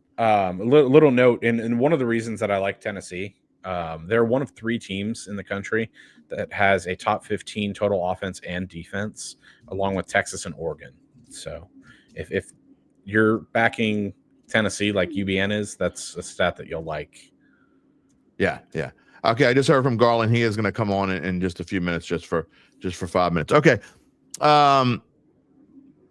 C: Little note, and one of the reasons that I like Tennessee, they're one of 3 teams in the country that has a top 15 total offense and defense, along with Texas and Oregon. So if you're backing Tennessee like UBN is, that's a stat that you'll like.
A: Yeah. Okay, I just heard from Garland. He is going to come on in just a few minutes, just for 5 minutes. Okay. All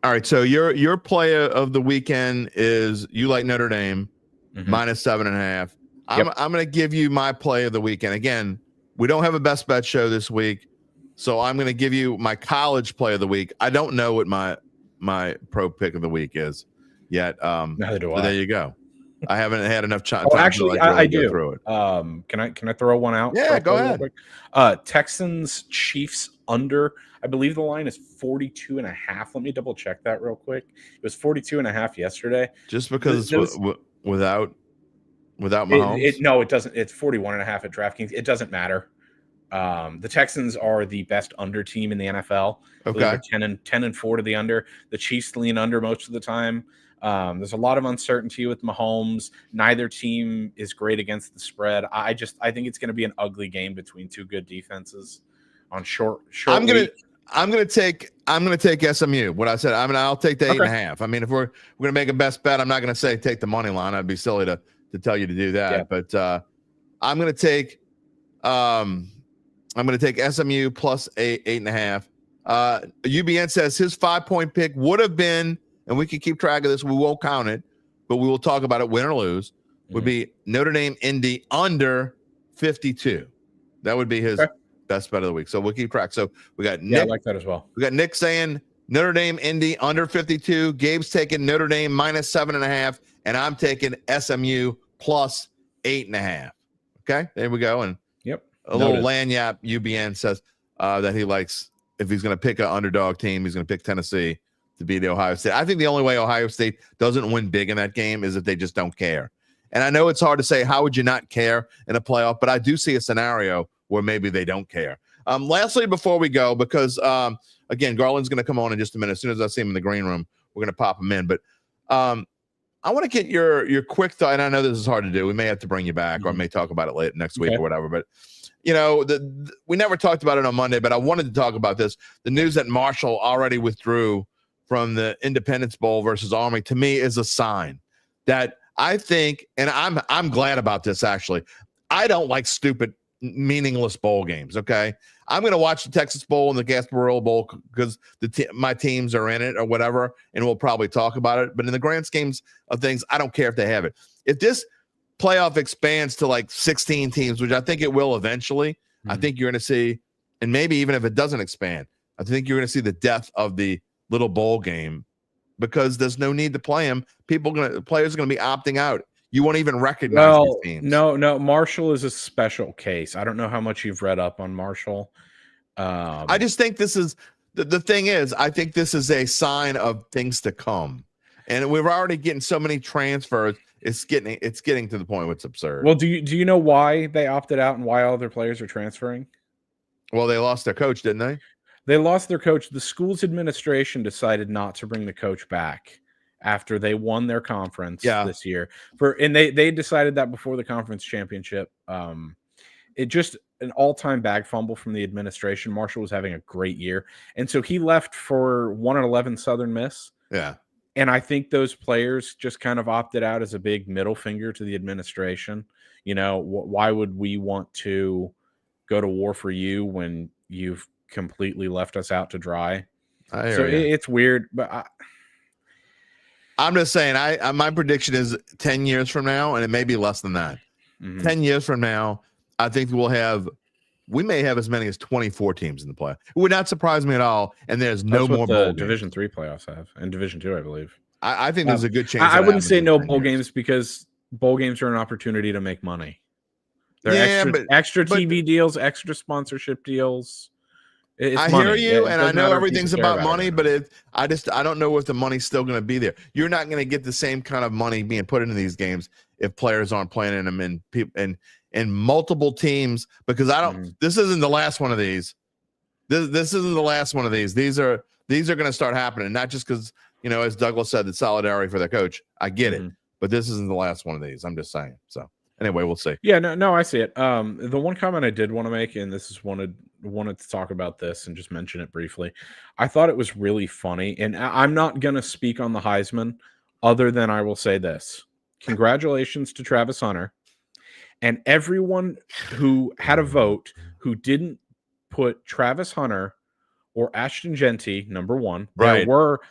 A: right. So your play of the weekend is you like Notre Dame -7.5. I'm going to give you my play of the weekend. Again, we don't have a best bet show this week, so I'm going to give you my college play of the week. I don't know what my pro pick of the week is yet.
C: Neither do I.
A: There you go. I haven't had enough time.
C: Actually,
A: to
C: I do.
A: Through it.
C: Can I throw one out?
A: Yeah, go ahead.
C: Texans Chiefs under. I believe the line is 42.5. Let me double check that real quick. It was 42.5 yesterday.
A: Just because without Mahomes?
C: No, it doesn't. It's 41.5 at DraftKings. It doesn't matter. The Texans are the best under team in the NFL.
A: Okay,
C: 10-4 to the under. The Chiefs lean under most of the time. There's a lot of uncertainty with Mahomes. Neither team is great against the spread. I think it's going to be an ugly game between 2 good defenses on short.
A: I'm gonna take SMU. What I said. I'll take the 8.5. I mean, if we're gonna make a best bet, I'm not gonna say take the money line. I'd be silly to tell you to do that. Yeah. But I'm gonna take SMU plus 8.5. UBN says his 5-point pick would have been, and we can keep track of this. We won't count it, but we will talk about it, win or lose. Would be Notre Dame Indy under 52. That would be his best bet of the week. So we'll keep track. So we got Nick.
C: I like that as well.
A: We got Nick saying Notre Dame Indy under 52. Gabe's taking Notre Dame -7.5, and I'm taking SMU plus 8.5. Okay, there we go. And a little lanyap. UBN says that he likes, if he's going to pick an underdog team, he's going to pick Tennessee to beat Ohio State. I think the only way Ohio State doesn't win big in that game is if they just don't care. And I know it's hard to say, how would you not care in a playoff? But I do see a scenario where maybe they don't care. Lastly, before we go, because, again, Garland's going to come on in just a minute. As soon as I see him in the green room, we're going to pop him in. But I want to get your quick thought. And I know this is hard to do. We may have to bring you back, or I may talk about it late next week or whatever. But we never talked about it on Monday. But I wanted to talk about this. The news that Marshall already withdrew from the Independence Bowl versus Army, to me, is a sign that I think, and I'm glad about this actually. I don't like stupid, meaningless bowl games. Okay, I'm going to watch the Texas Bowl and the Gasparilla Bowl because my teams are in it or whatever, and we'll probably talk about it. But in the grand schemes of things, I don't care if they have it. If this playoff expands to like 16 teams, which I think it will eventually, I think you're going to see, and maybe even if it doesn't expand, I think you're going to see the death of the little bowl game because there's no need to play them. Players are going to be opting out. You won't even recognize these teams.
C: No. Marshall is a special case. I don't know how much you've read up on Marshall.
A: I just think this is the thing is, I think this is a sign of things to come. And we're already getting so many transfers. It's getting to the point where it's absurd.
C: Well, do you know why they opted out and why all their players are transferring?
A: Well, they lost their coach, didn't they?
C: They lost their coach. The school's administration decided not to bring the coach back after they won their conference this year. And they decided that before the conference championship. It just an all-time bag fumble from the administration. Marshall was having a great year. And so he left for 1-11 Southern Miss.
A: Yeah.
C: And I think those players just kind of opted out as a big middle finger to the administration. Why would we want to go to war for you when you've completely left us out to dry? It's weird, but
A: I'm just saying, my prediction is 10 years from now, and it may be less than that. 10 years from now, I think we may have as many as 24 teams in the play. It would not surprise me at all. And there's no more bowl games.
C: Division III playoffs have, and Division II, I believe.
A: I think there's a good chance.
C: I wouldn't say no bowl games because bowl games are an opportunity to make money. They're extra TV deals, extra sponsorship deals.
A: I hear you, and I know everything's about money, but I don't know if the money's still going to be there. You're not going to get the same kind of money being put into these games if players aren't playing in them and multiple teams, because this isn't the last one of these. This isn't the last one of these. These are going to start happening, not just because, as Douglas said, the solidarity for the coach. I get it, but this isn't the last one of these. I'm just saying. So anyway, we'll see.
C: Yeah, no, I see it. The one comment I did want to make, and this is wanted to talk about this and just mention it briefly. I thought it was really funny, and I'm not going to speak on the Heisman other than I will say this. Congratulations to Travis Hunter and everyone who had a vote who didn't put Travis Hunter or Ashton Genty number one.
A: Right.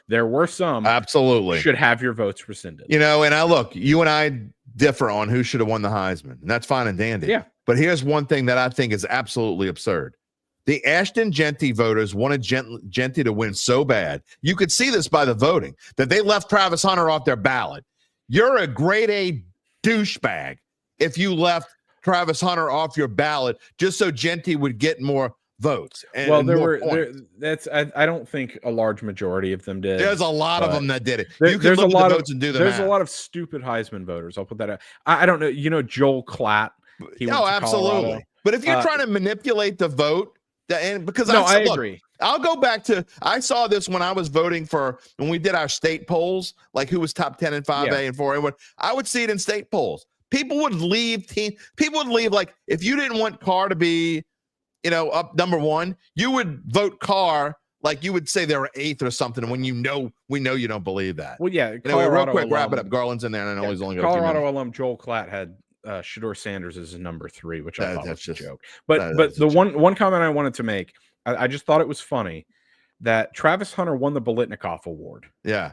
C: There were some
A: absolutely
C: should have your votes rescinded.
A: And you and I differ on who should have won the Heisman, and that's fine and dandy.
C: Yeah.
A: But here's one thing that I think is absolutely absurd. The Ashton Genty voters wanted Genty to win so bad. You could see this by the voting, that they left Travis Hunter off their ballot. You're a grade A douchebag if you left Travis Hunter off your ballot just so Genty would get more votes. I don't think a large majority of them did. There's a lot of them that did it. You can look at the votes and do the math.
C: There's a lot of stupid Heisman voters. I'll put that out. I don't know. Joel Klatt.
A: Absolutely. Colorado. But if you're trying to manipulate the vote, I agree. I'll go back to, I saw this when I was voting when we did our state polls, like who was top 10 in 5A and 4A. I would see it in state polls. People would leave, like, if you didn't want Carr to be, up number one, you would vote Carr, like you would say they were 8th or something. And when we know you don't believe that.
C: Well, yeah.
A: Anyway, real quick, wrap it up. Garland's in there, and I know he's only got
C: Colorado alum Joel Klatt had Shedeur Sanders as number 3, which I thought was a joke. But the one comment I wanted to make, I just thought it was funny that Travis Hunter won the Biletnikoff Award.
A: Yeah.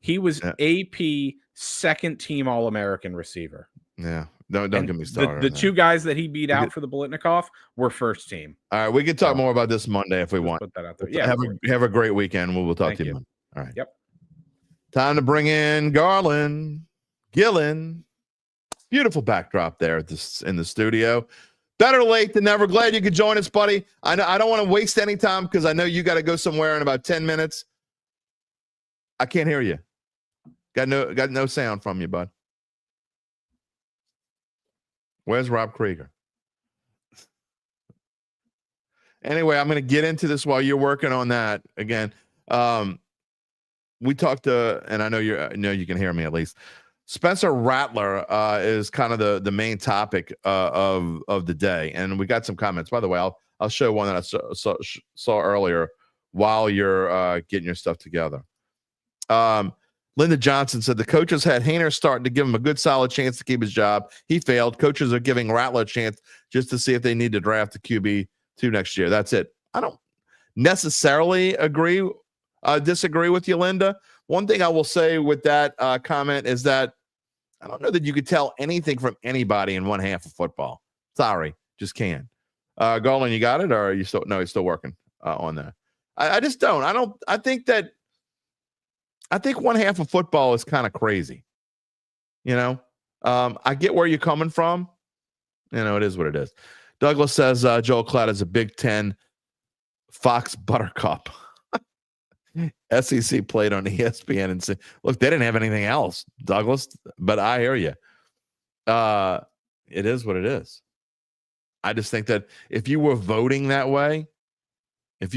C: He was AP second team All-American receiver.
A: Yeah. Don't get me started.
C: The two guys that he beat out for the Biletnikoff were first team.
A: All right. We can talk more about this Monday if we want.
C: Put that out there. Yeah.
A: Have a great weekend. We'll talk to you Monday. All right.
C: Yep.
A: Time to bring in Garland Gillen. Beautiful backdrop there in the studio. Better late than never. Glad you could join us, buddy. I don't want to waste any time because I know you got to go somewhere in about 10 minutes. I can't hear you. Got no sound from you, bud. Where's Rob Krieger? Anyway, I'm going to get into this while you're working on that again. We talked to, and I know you can hear me at least. Spencer Rattler is kind of the main topic of the day, and we got some comments. By the way, I'll show one that I saw earlier while you're getting your stuff together. Linda Johnson said the coaches had Haener starting to give him a good solid chance to keep his job. He failed. Coaches are giving Rattler a chance just to see if they need to draft the QB2 next year. That's it. I don't necessarily disagree with you, Linda. One thing I will say with that comment is that I don't know that you could tell anything from anybody in one half of football. Sorry, just can't. Garland, you got it, or are you still? No, he's still working on that. I just don't. I think one half of football is kind of crazy. You know, I get where you're coming from. You know, it is what it is. Douglas says Joel Klatt is a Big Ten Fox Buttercup. SEC played on ESPN and said, look, they didn't have anything else, Douglas, but I hear you. It is what it is. I just think that if you were voting that way, give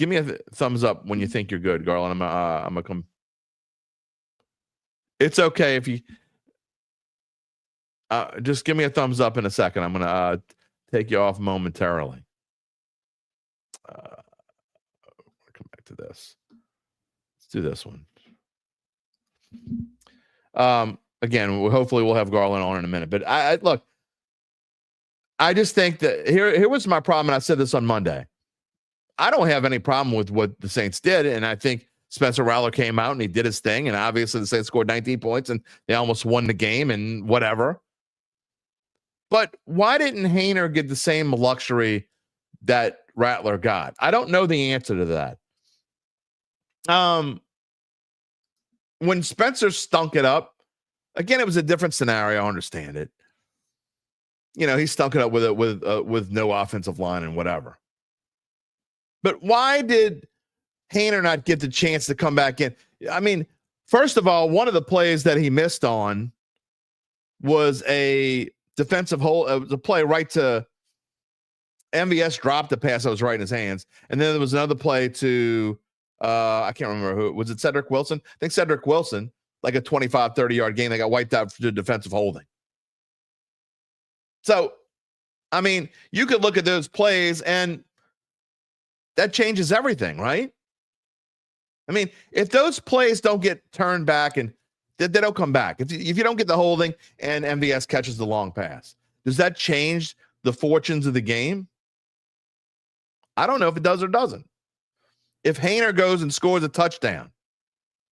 A: me a thumbs up when you think you're good, Garland. I'm gonna come. It's okay if you just give me a thumbs up in a second. I'm gonna take you off momentarily. Come back to this. Let's do this one. Again, hopefully we'll have Garland on in a minute. But I look, I just think that here was my problem, and I said this on Monday. I don't have any problem with what the Saints did, and I think Spencer Rattler came out and he did his thing, and obviously the Saints scored 19 points, and they almost won the game and whatever. But why didn't Haener get the same luxury that Rattler got? I don't know the answer to that. When Spencer stunk it up, again, it was a different scenario. I understand it. You know, he stunk it up with no offensive line and whatever. But why did Haener not get the chance to come back in? I mean, first of all, one of the plays that he missed on was a defensive hole. It was a play right to MVS dropped the pass that was right in his hands. And then there was another play to, I can't remember who. Was it Cedric Wilson? I think Cedric Wilson, like a 25, 30-yard game. They got wiped out for the defensive holding. So, I mean, you could look at those plays and that changes everything, right? I mean, if those plays don't get turned back and they don't come back, if you don't get the holding and MVS catches the long pass, does that change the fortunes of the game? I don't know if it does or doesn't. If Haener goes and scores a touchdown,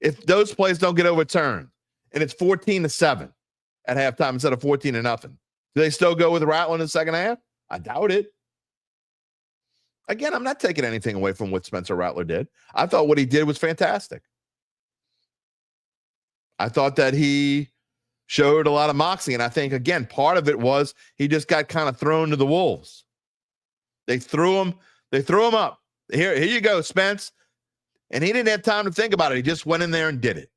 A: if those plays don't get overturned and it's 14-7 at halftime instead of 14-0, do they still go with Rattler in the second half? I doubt it. Again, I'm not taking anything away from what Spencer Rattler did. I thought what he did was fantastic. I thought that he showed a lot of moxie, and I think, again, part of it was he just got kind of thrown to the wolves. They threw him up. Here you go, Spence. And he didn't have time to think about it. He just went in there and did it.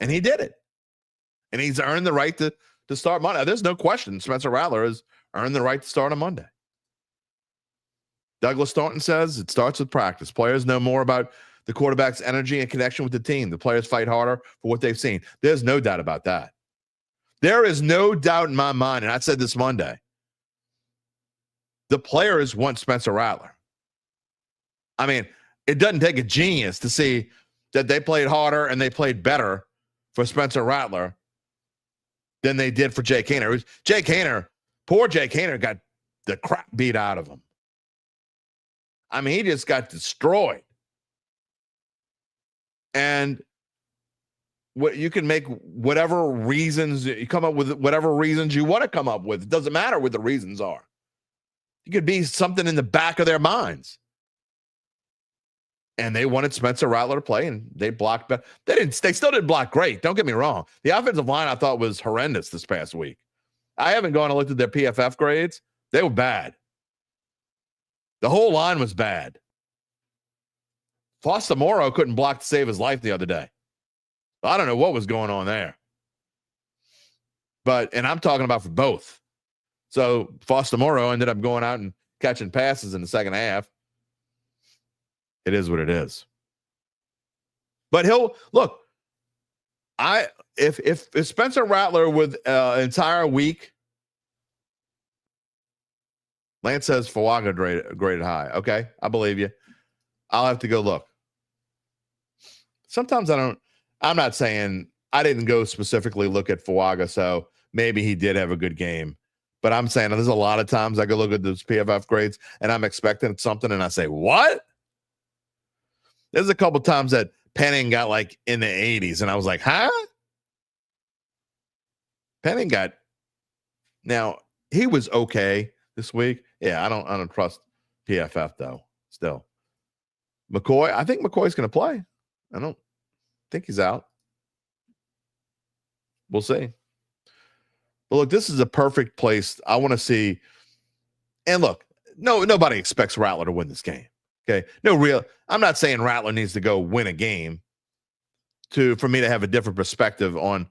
A: And he did it. And he's earned the right to start Monday. There's no question Spencer Rattler has earned the right to start on Monday. Douglas Thornton says it starts with practice. Players know more about the quarterback's energy and connection with the team. The players fight harder for what they've seen. There's no doubt about that. There is no doubt in my mind, and I said this Monday, the players want Spencer Rattler. I mean, it doesn't take a genius to see that they played harder and they played better for Spencer Rattler than they did for Jake Haener. Poor Jake Haener got the crap beat out of him. I mean, he just got destroyed. And what you can make whatever reasons, you come up with whatever reasons you want to come up with. It doesn't matter what the reasons are. It could be something in the back of their minds. And they wanted Spencer Rattler to play, and they blocked. They still didn't block great. Don't get me wrong. The offensive line I thought was horrendous this past week. I haven't gone and looked at their PFF grades. They were bad. The whole line was bad. Foster Moreau couldn't block to save his life the other day. I don't know what was going on there. And I'm talking about for both. So Foster Moreau ended up going out and catching passes in the second half. It is what it is. But If Spencer Rattler with an entire week, Lance says Fuaga graded high. Okay, I believe you. I'll have to go look. Sometimes I'm not saying I didn't go specifically look at Fuaga, so maybe he did have a good game. But I'm saying there's a lot of times I go look at those PFF grades and I'm expecting something and I say, what? There's a couple times that Penning got like in the 80s and I was like, huh? Penning got, now he was okay this week. Yeah, I don't trust PFF though. Still, McCoy. I think McCoy's going to play. I don't think he's out. We'll see. But look, this is a perfect place. I want to see. And look, nobody expects Rattler to win this game. Okay, I'm not saying Rattler needs to go win a game for me to have a different perspective on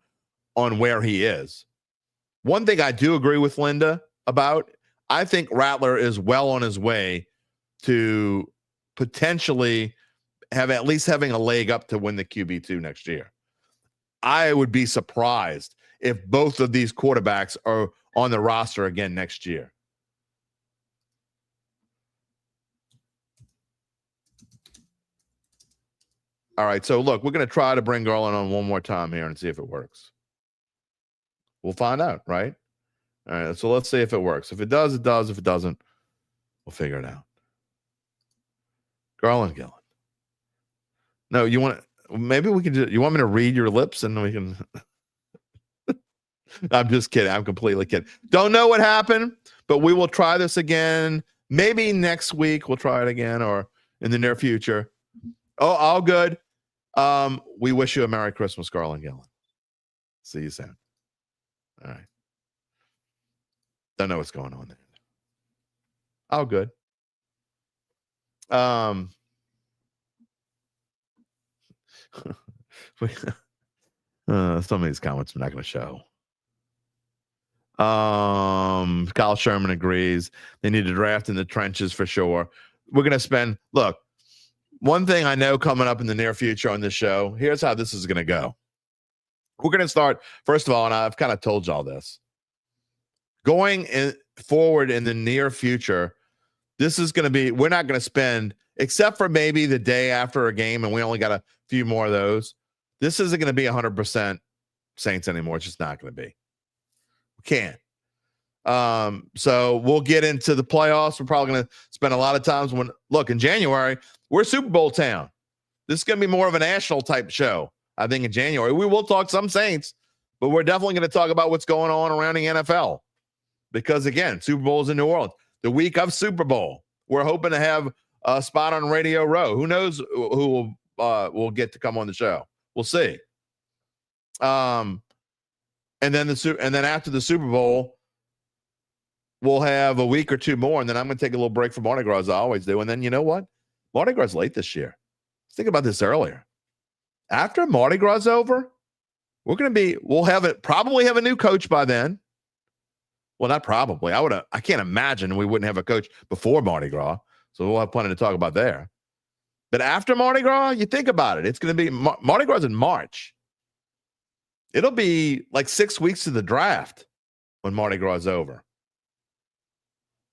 A: where he is. One thing I do agree with Linda about. I think Rattler is well on his way to potentially at least having a leg up to win the QB2 next year. I would be surprised if both of these quarterbacks are on the roster again next year. All right, so look, we're going to try to bring Garland on one more time here and see if it works. We'll find out, right? All right, so let's see if it works. If it does, it does. If it doesn't, we'll figure it out. Garland Gillen. No, maybe we can you want me to read your lips and we can. I'm just kidding. I'm completely kidding. Don't know what happened, but we will try this again. Maybe next week we'll try it again or in the near future. Oh, all good. We wish you a Merry Christmas, Garland Gillen. See you soon. All right. Don't know what's going on there. Oh, good. Some of these comments I'm not going to show. Kyle Sherman agrees. They need to draft in the trenches for sure. We're going to spend, look, one thing I know coming up in the near future on this show, here's how this is going to go. We're going to start, first of all, and I've kind of told y'all this. Going forward in the near future, this is going to be, we're not going to spend, except for maybe the day after a game, and we only got a few more of those. This isn't going to be 100% Saints anymore. It's just not going to be. We can't. So we'll get into the playoffs. We're probably going to spend a lot of times in January, we're Super Bowl town. This is going to be more of a national type show. I think in January, we will talk some Saints, but we're definitely going to talk about what's going on around the NFL. Because again, Super Bowl is in New Orleans. The week of Super Bowl, we're hoping to have a spot on Radio Row. Who knows who will get to come on the show? We'll see. And then after the Super Bowl, we'll have a week or two more, and then I'm going to take a little break from Mardi Gras as I always do. And then you know what? Mardi Gras is late this year. Let's think about this earlier. After Mardi Gras is over, we'll probably have a new coach by then. Well, not probably. I can't imagine we wouldn't have a coach before Mardi Gras. So we'll have plenty to talk about there. But after Mardi Gras, you think about it. It's going to be Mardi Gras in March. It'll be like 6 weeks to the draft when Mardi Gras is over.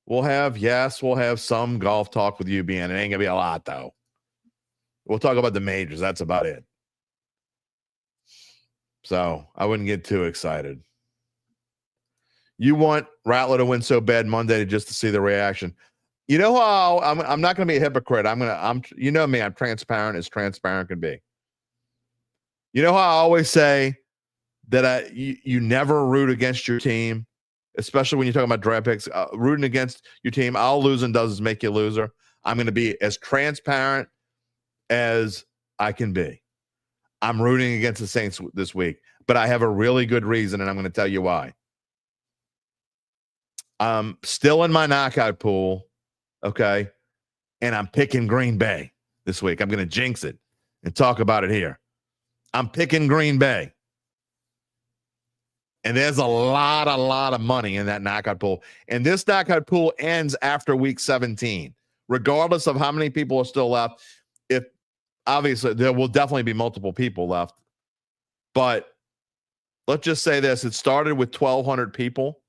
A: We'll have some golf talk with UBN. It ain't going to be a lot, though. We'll talk about the majors. That's about it. So I wouldn't get too excited. You want Rattler to win so bad Monday just to see the reaction. You know how I'm not going to be a hypocrite. You know me, I'm transparent as transparent can be. You know how I always say that you never root against your team, especially when you're talking about draft picks. Rooting against your team, all losing does is make you a loser. I'm going to be as transparent as I can be. I'm rooting against the Saints this week, but I have a really good reason, and I'm going to tell you why. I'm still in my knockout pool, okay? And I'm picking Green Bay this week. I'm going to jinx it and talk about it here. I'm picking Green Bay. And there's a lot of money in that knockout pool. And this knockout pool ends after week 17, regardless of how many people are still left. If obviously there will definitely be multiple people left But let's just say this. It started with 1,200 people,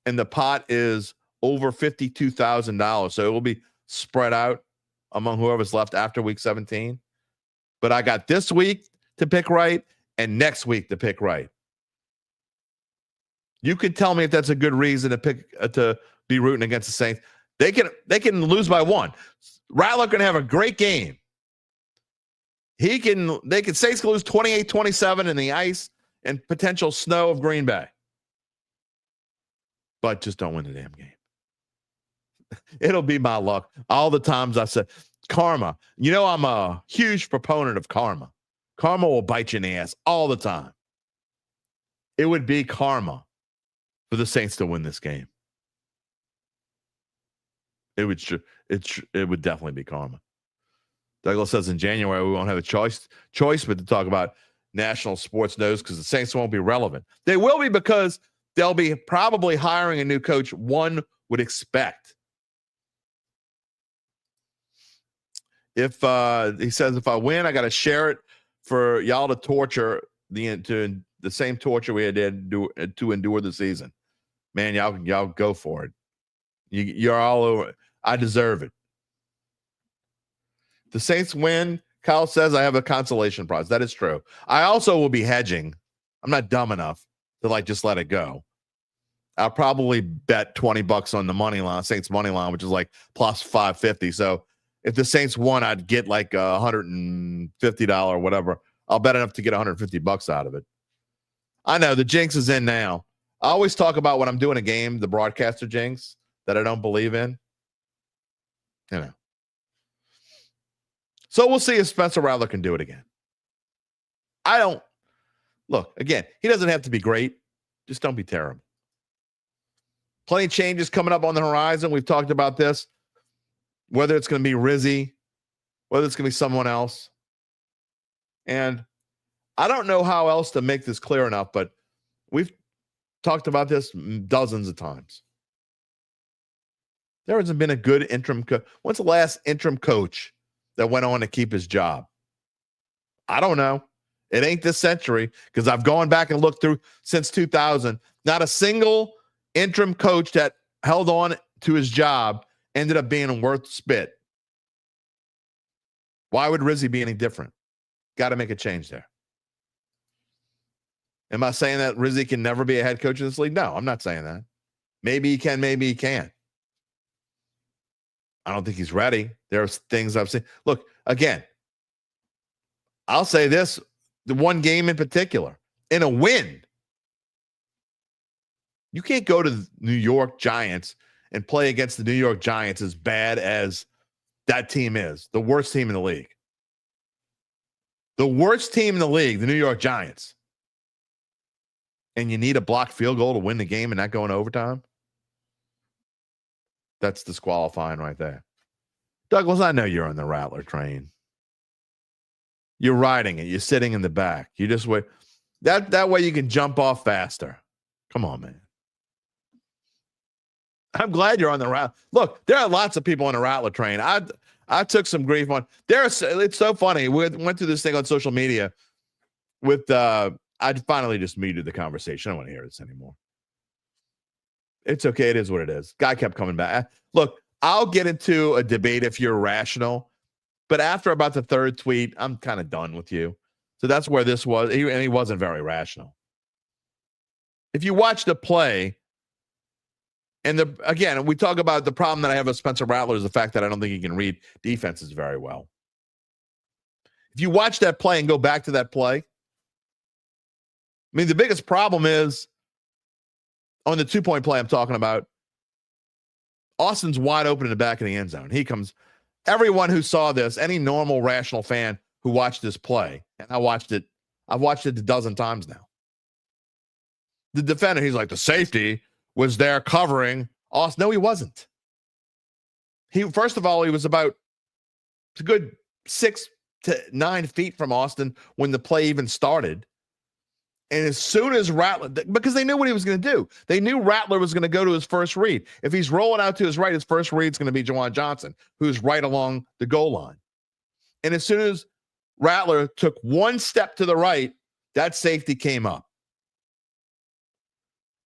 A: and the pot is over $52,000. So it will be spread out among whoever's left after week 17. But I got this week to pick right and next week to pick right. You could tell me if that's a good reason to pick to be rooting against the Saints. They can lose by 1. Rattler can have a great game. Saints can lose 28-27 in the ice and potential snow of Green Bay. But just don't win the damn game. It'll be my luck. All the times I said karma. You know, I'm a huge proponent of karma. Karma will bite you in the ass all the time. It would be karma for the Saints to win this game. It would definitely be karma. Douglas says in January we won't have a choice but to talk about national sports news because the Saints won't be relevant. They will be because they'll be probably hiring a new coach, one would expect. If he says if I win, I got to share it for y'all to torture the same torture we had to endure the season. Man, y'all go for it. You're all over it. I deserve it. The Saints win. Kyle says I have a consolation prize. That is true. I also will be hedging. I'm not dumb enough to just let it go. I'll probably bet $20 on the money line, Saints money line, which is like plus 550. So if the Saints won, I'd get like $150 or whatever. I'll bet enough to get $150 out of it. I know the jinx is in now. I always talk about when I'm doing a game, the broadcaster jinx that I don't believe in. You know. So we'll see if Spencer Rattler can do it again. Again, he doesn't have to be great. Just don't be terrible. Plenty of changes coming up on the horizon. We've talked about this. Whether it's going to be Rizzy, whether it's going to be someone else. And I don't know how else to make this clear enough, but we've talked about this dozens of times. There hasn't been a good interim coach. When's the last interim coach that went on to keep his job? I don't know. It ain't this century because I've gone back and looked through since 2000. Not a single interim coach that held on to his job ended up being worth spit. Why would Rizzy be any different? Got to make a change there. Am I saying that Rizzy can never be a head coach in this league? No, I'm not saying that. Maybe he can, maybe he can't. I don't think he's ready. There are things I've seen. Look, again, I'll say this, the one game in particular, in a win, you can't go to the New York Giants and play against the New York Giants as bad as that team is, the worst team in the league. The worst team in the league, the New York Giants. And you need a blocked field goal to win the game and not go into overtime? That's disqualifying right there. Douglas, I know you're on the Rattler train. You're riding it. You're sitting in the back. You just wait. That way you can jump off faster. Come on, man. I'm glad you're on the Rattler. Look, there are lots of people on the Rattler train. I took some grief on. It's so funny. We went through this thing on social media with I finally just muted the conversation. I don't want to hear this anymore. It's okay. It is what it is. Guy kept coming back. Look, I'll get into a debate if you're rational, but after about the third tweet, I'm kind of done with you. So that's where this was. And he wasn't very rational. If you watch the play, and again, we talk about the problem that I have with Spencer Rattler is the fact that I don't think he can read defenses very well. If you watch that play and go back to that play, I mean, the biggest problem is on the 2-point play I'm talking about, Austin's wide open in the back of the end zone. He comes, everyone who saw this, any normal, rational fan who watched this play, and I've watched it a dozen times now. The defender, he's like, the safety was there covering Austin. No, he wasn't. First of all, he was about a good 6 to 9 feet from Austin when the play even started. And as soon as Rattler, because they knew what he was going to do. They knew Rattler was going to go to his first read. If he's rolling out to his right, his first read is going to be Juwan Johnson, who's right along the goal line. And as soon as Rattler took one step to the right, That safety came up.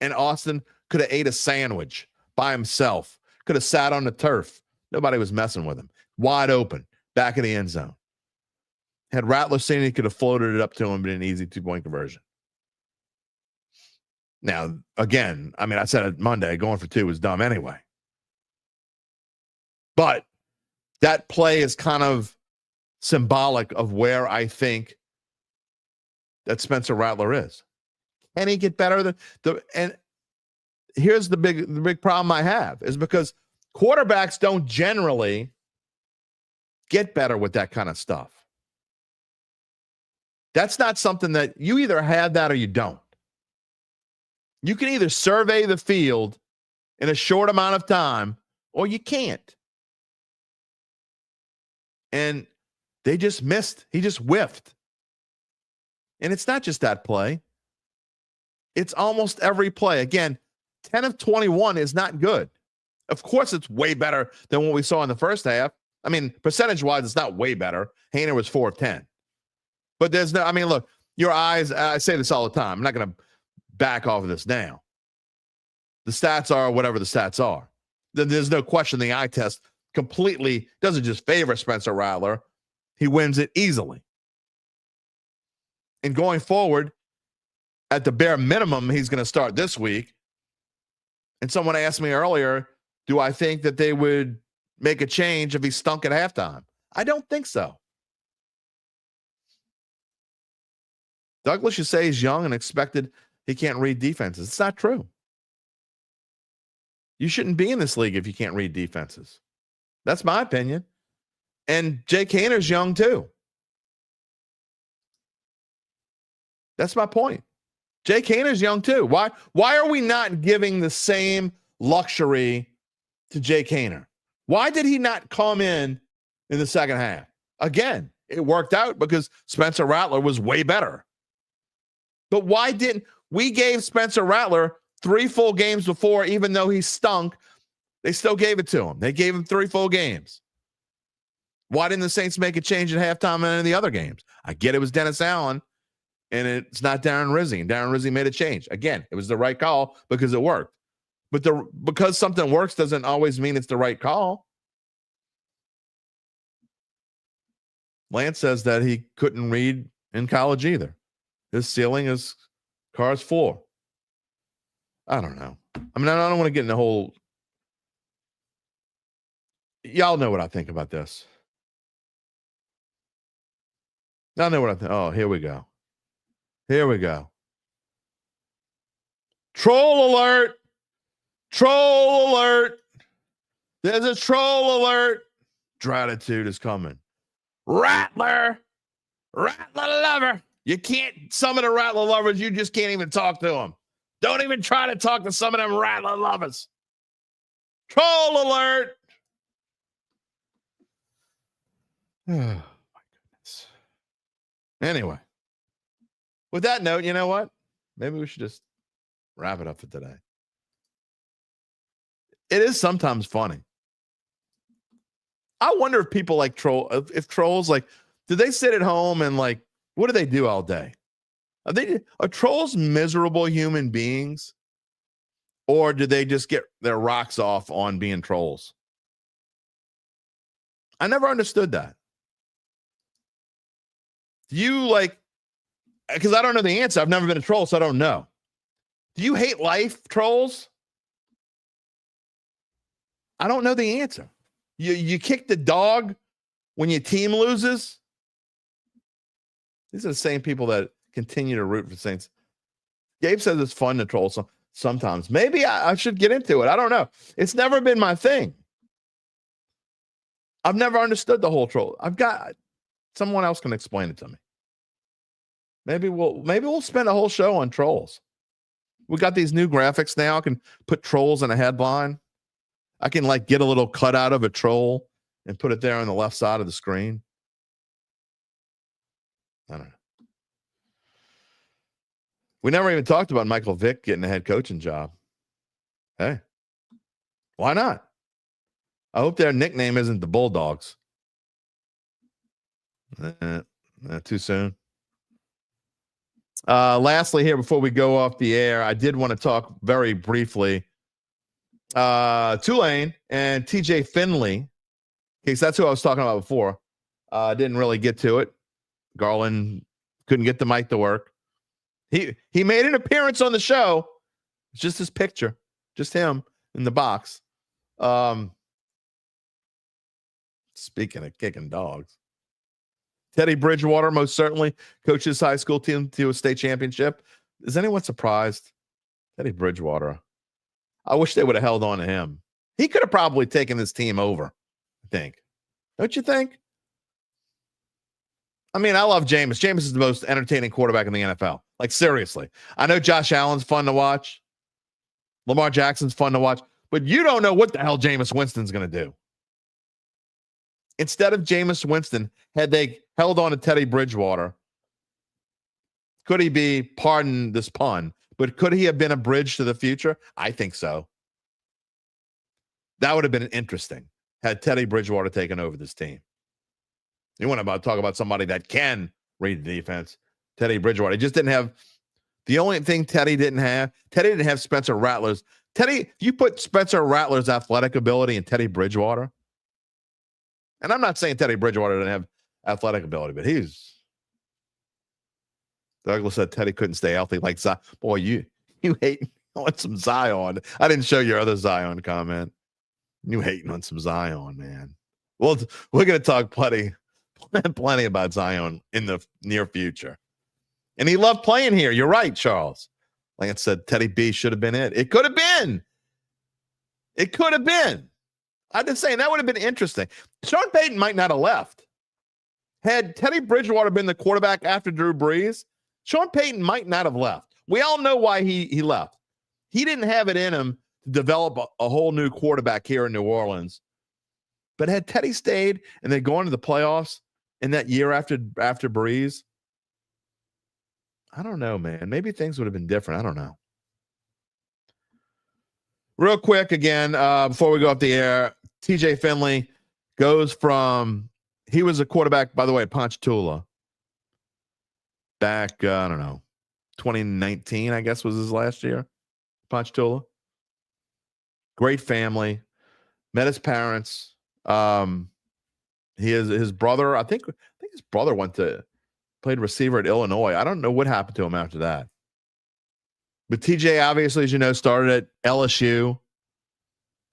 A: And Austin could have ate a sandwich by himself. Could have sat on the turf. Nobody was messing with him. Wide open, back of the end zone. Had Rattler seen it, he could have floated it up to him, but an easy 2-point conversion. Now, again, I mean, I said it Monday, going for 2 was dumb anyway. But that play is kind of symbolic of where I think that Spencer Rattler is. Can he get better? And here's the big problem I have is because quarterbacks don't generally get better with that kind of stuff. That's not something that you either have that or you don't. You can either survey the field in a short amount of time or you can't. And they just missed. He just whiffed. And it's not just that play. It's almost every play. Again, 10 of 21 is not good. Of course, it's way better than what we saw in the first half. I mean, percentage-wise, it's not way better. Haener was 4 of 10. But there's no, I mean, look, your eyes, I say this all the time. I'm not going to back off of this now. The stats are whatever the stats are. There's no question the eye test completely doesn't just favor Spencer Rattler. He wins it easily. And going forward, at the bare minimum, he's going to start this week. And someone asked me earlier, do I think that they would make a change if he stunk at halftime? I don't think so. Douglas, you say he's young and expected he can't read defenses. It's not true. You shouldn't be in this league if you can't read defenses. That's my opinion. And Jake Haener's young too. That's my point. Jake Haener's young too. Why are we not giving the same luxury to Jake Haener? Why did he not come in the second half? Again, it worked out because Spencer Rattler was way better. But why didn't we gave Spencer Rattler 3 full games before, even though he stunk, they still gave it to him. They gave him 3 full games. Why didn't the Saints make a change at halftime in any of the other games? I get it was Dennis Allen, and it's not Darren Rizzi. And Darren Rizzi made a change. Again, it was the right call because it worked. But because something works doesn't always mean it's the right call. Lance says that he couldn't read in college either. His ceiling is Carr's floor. I don't know. I mean, I don't want to get in the whole. Y'all know what I think about this. Y'all know what I think. Oh, here we go. Here we go. Troll alert. Troll alert. There's a troll alert. Dattitude is coming. Rattler. Rattler lover. You can't, some of the Rattler lovers, you just can't even talk to them. Don't even try to talk to some of them Rattler lovers. Troll alert. Oh, my goodness. Anyway, with that note, you know what? Maybe we should just wrap it up for today. It is sometimes funny. I wonder if people like if trolls, like, do they sit at home and like, what do they do all day? Are trolls miserable human beings? Or do they just get their rocks off on being trolls? I never understood that. Do you like, because I don't know the answer. I've never been a troll, so I don't know. Do you hate life, trolls? I don't know the answer. You kick the dog when your team loses? These are the same people that continue to root for Saints. Gabe says it's fun to troll sometimes. Maybe I should get into it. I don't know. It's never been my thing. I've never understood the whole troll. Someone else can explain it to me. Maybe we'll spend a whole show on trolls. We got these new graphics now. I can put trolls in a headline. I can like get a little cutout of a troll and put it there on the left side of the screen. I don't know. We never even talked about Michael Vick getting a head coaching job. Hey, why not? I hope their nickname isn't the Bulldogs. Too soon. Lastly, here before we go off the air, I did want to talk very briefly. Tulane and TJ Finley, in case that's who I was talking about before. Didn't really get to it. Garland couldn't get the mic to work. He made an appearance on the show. It's just his picture, just him in the box. Speaking of kicking dogs, Teddy Bridgewater most certainly coached his high school team to a state championship. Is anyone surprised? Teddy Bridgewater. I wish they would have held on to him. He could have probably taken this team over, I think. Don't you think? I mean, I love Jameis. Jameis is the most entertaining quarterback in the NFL. Like, seriously. I know Josh Allen's fun to watch. Lamar Jackson's fun to watch. But you don't know what the hell Jameis Winston's going to do. Instead of Jameis Winston, had they held on to Teddy Bridgewater, could he be, pardon this pun, but could he have been a bridge to the future? I think so. That would have been interesting had Teddy Bridgewater taken over this team. You want to talk about somebody that can read the defense. Teddy Bridgewater. He just didn't have the only thing Teddy didn't have Spencer Rattler's. Teddy, you put Spencer Rattler's athletic ability in Teddy Bridgewater. And I'm not saying Teddy Bridgewater didn't have athletic ability, but Douglas said Teddy couldn't stay healthy like Zion. Boy, you hating on some Zion. I didn't show your other Zion comment. You hating on some Zion, man. Well, we're going to talk plenty about Zion in the near future. And he loved playing here. You're right, Charles. Lance said Teddy B should have been it. It could have been. It could have been. I'm just saying that would have been interesting. Sean Payton might not have left. Had Teddy Bridgewater been the quarterback after Drew Brees, Sean Payton might not have left. We all know why he left. He didn't have it in him to develop a whole new quarterback here in New Orleans. But had Teddy stayed and they go into the playoffs in that year after Brees, I don't know, man. Maybe things would have been different. I don't know. Real quick again, before we go off the air, TJ Finley goes from, he was a quarterback, by the way, at Ponchatoula. Back, I don't know, 2019, I guess was his last year. Ponchatoula. Great family. Met his parents. He is his brother. I think his brother played receiver at Illinois. I don't know what happened to him after that. But TJ, obviously, as you know, started at LSU.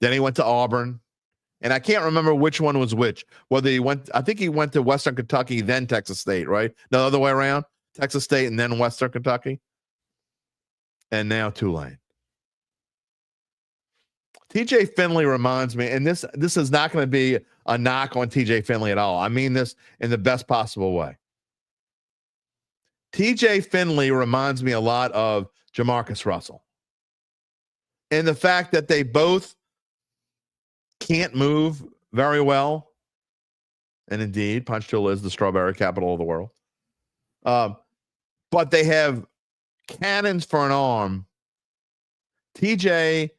A: Then he went to Auburn. And I can't remember which one was which. Whether I think he went to Western Kentucky, then Texas State, right? No, the other way around. Texas State and then Western Kentucky. And now Tulane. TJ Finley reminds me, and this is not going to be a knock on TJ Finley at all. I mean this in the best possible way. TJ Finley reminds me a lot of Jamarcus Russell. And the fact that they both can't move very well. And indeed, Ponchatoula is the strawberry capital of the world. But they have cannons for an arm. TJ,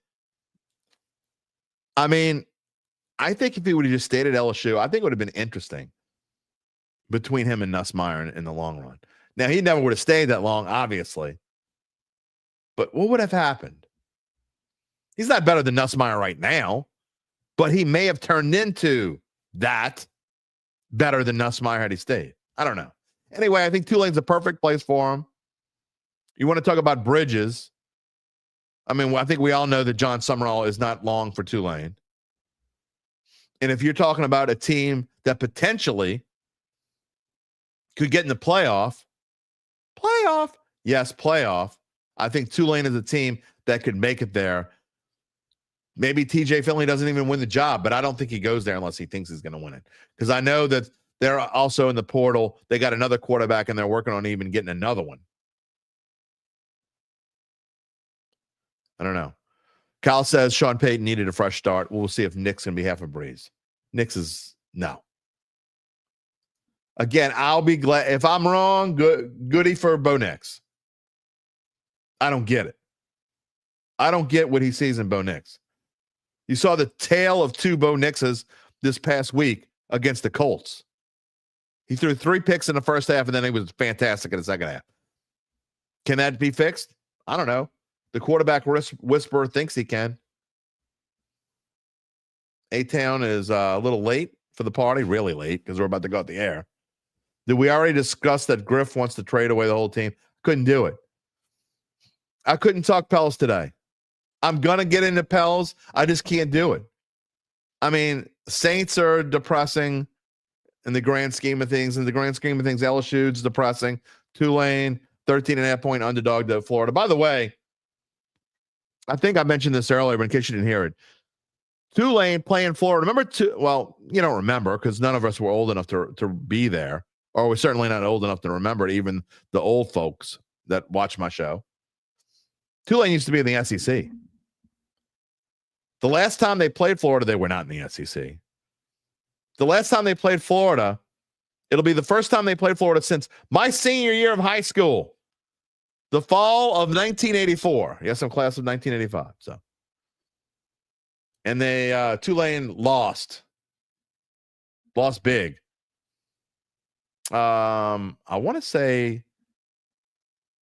A: I mean, I think if he would have just stayed at LSU, I think it would have been interesting between him and Nussmeier in the long run. Now, he never would have stayed that long, obviously. But what would have happened? He's not better than Nussmeier right now, but he may have turned into that better than Nussmeier had he stayed. I don't know. Anyway, I think Tulane's a perfect place for him. You want to talk about bridges. I mean, I think we all know that John Summerall is not long for Tulane. And if you're talking about a team that potentially could get in the playoff, yes, playoff. I think Tulane is a team that could make it there. Maybe TJ Finley doesn't even win the job, but I don't think he goes there unless he thinks he's going to win it. Because I know that they're also in the portal. They got another quarterback, and they're working on even getting another one. I don't know. Kyle says Sean Payton needed a fresh start. We'll see if Nick's going to be half a breeze. Nick's is no. Again, I'll be glad. If I'm wrong, goody for Bo Nix. I don't get it. I don't get what he sees in Bo Nix. You saw the tale of two Bo Nixes this past week against the Colts. He threw 3 picks in the first half, and then he was fantastic in the second half. Can that be fixed? I don't know. The quarterback whisperer thinks he can. A-Town is a little late for the party, really late, because we're about to go out the air. Did we already discuss that Griff wants to trade away the whole team? Couldn't do it. I couldn't talk Pels today. I'm going to get into Pels. I just can't do it. I mean, Saints are depressing in the grand scheme of things. In the grand scheme of things, LSU's depressing. Tulane, 13.5-point underdog to Florida. By the way, I think I mentioned this earlier, but in case you didn't hear it, Tulane playing Florida. Remember, well, you don't remember because none of us were old enough to be there, or we're certainly not old enough to remember it, even the old folks that watch my show. Tulane used to be in the SEC. The last time they played Florida, they were not in the SEC. The last time they played Florida, it'll be the first time they played Florida since my senior year of high school, the fall of 1984. Yes, I'm class of 1985. So, and they Tulane lost big. I want to say,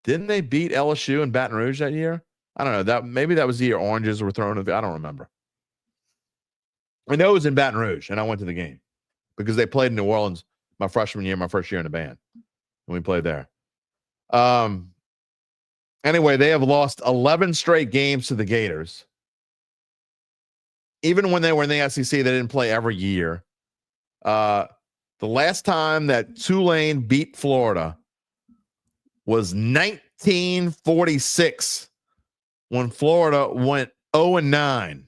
A: didn't they beat LSU in Baton Rouge that year? I don't know. Maybe that was the year oranges were thrown. I don't remember. I know it was in Baton Rouge, and I went to the game because they played in New Orleans my freshman year, my first year in the band, and we played there. Anyway, they have lost 11 straight games to the Gators. Even when they were in the SEC, they didn't play every year. The last time that Tulane beat Florida was 1946. When Florida went 0-9.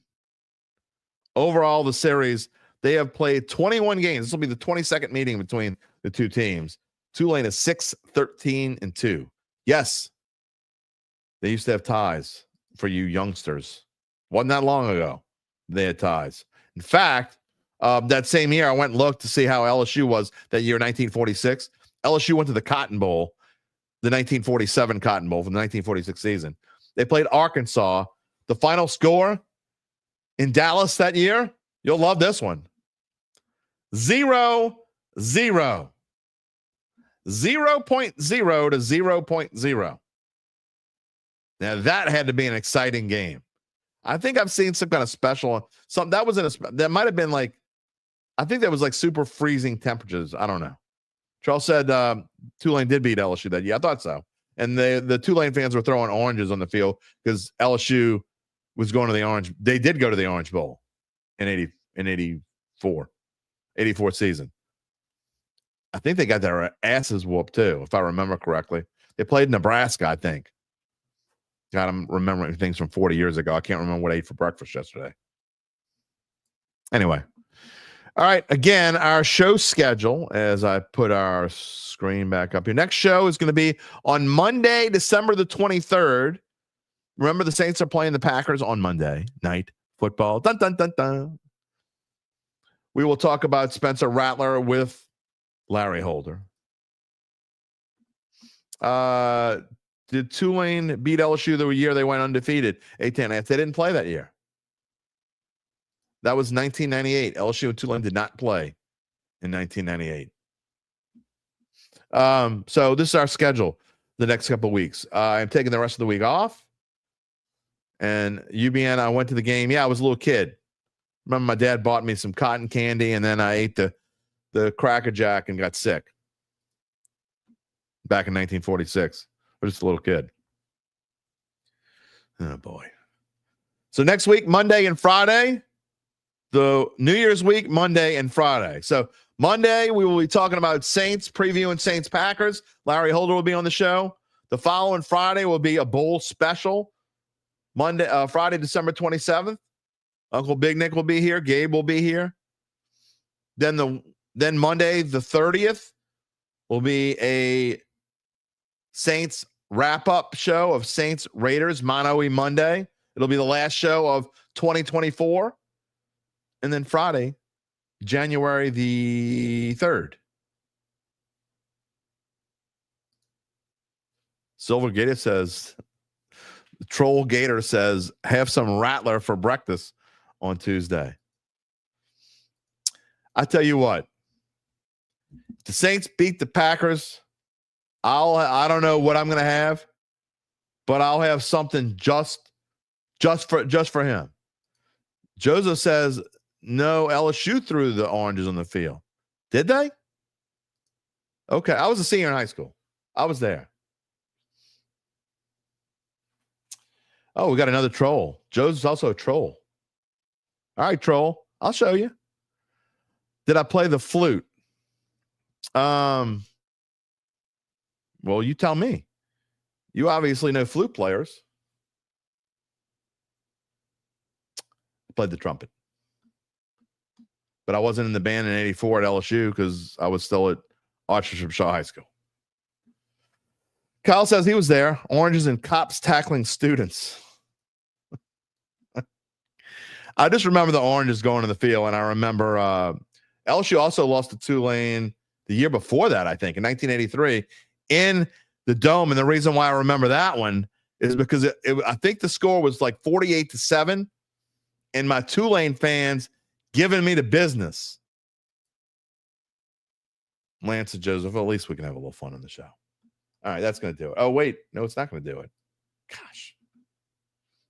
A: Overall, the series, they have played 21 games. This will be the 22nd meeting between the two teams. Tulane is 6-13-2. Yes, they used to have ties for you youngsters. Wasn't that long ago they had ties. In fact, that same year, I went and looked to see how LSU was that year, 1946. LSU went to the Cotton Bowl, the 1947 Cotton Bowl from the 1946 season. They played Arkansas. The final score in Dallas that year, you'll love this one. 0-0. 0.0 to 0.0. Now, that had to be an exciting game. I think I've seen some kind of special. That might have been like, I think that was like super freezing temperatures. I don't know. Charles said Tulane did beat LSU that year. I thought so. And the Tulane fans were throwing oranges on the field because LSU was going to the Orange. They did go to the Orange Bowl in 84 season. I think they got their asses whooped too, if I remember correctly. They played Nebraska, I think. God, I'm remembering things from 40 years ago. I can't remember what I ate for breakfast yesterday. Anyway. All right. Again, our show schedule, as I put our screen back up here. Next show is going to be on Monday, December the 23rd. Remember, the Saints are playing the Packers on Monday night football. Dun, dun, dun, dun. We will talk about Spencer Rattler with Larry Holder. Did Tulane beat LSU the year they went undefeated? A-10. They didn't play that year. That was 1998. LSU and Tulane did not play in 1998. So this is our schedule the next couple of weeks. I'm taking the rest of the week off. And UBN, I went to the game. Yeah, I was a little kid. Remember my dad bought me some cotton candy, and then I ate the Cracker Jack and got sick. Back in 1946. I was just a little kid. Oh, boy. So next week, Monday and Friday. The New Year's week, Monday and Friday. So Monday, we will be talking about Saints, previewing Saints Packers. Larry Holder will be on the show. The following Friday will be a bowl special. Friday, December 27th. Uncle Big Nick will be here. Gabe will be here. Then Monday, the 30th, will be a Saints wrap-up show of Saints Raiders, Mono Monday. It'll be the last show of 2024. And then Friday, January the 3rd. Silver Gator says, Troll Gator says, have some Rattler for breakfast on Tuesday. I tell you what, if the Saints beat the Packers, I don't know what I'm going to have. but I'll have something just for him. Joseph says, no, LSU threw the oranges on the field. Did they? Okay, I was a senior in high school. I was there. Oh, we got another troll. Joseph's also a troll. All right, troll. I'll show you. Did I play the flute? Well, you tell me. You obviously know flute players. I played the trumpet. But I wasn't in the band in 84 at LSU because I was still at Archbishop Shaw High School. Kyle says he was there. Oranges and cops tackling students. I just remember the Oranges going to the field, and I remember LSU also lost to Tulane the year before that, I think, in 1983, in the Dome. And the reason why I remember that one is because I think the score was like 48-7, and my Tulane fans giving me the business. Lance and Joseph, at least we can have a little fun on the show. All right, that's going to do it. Oh, wait. No, it's not going to do it. Gosh.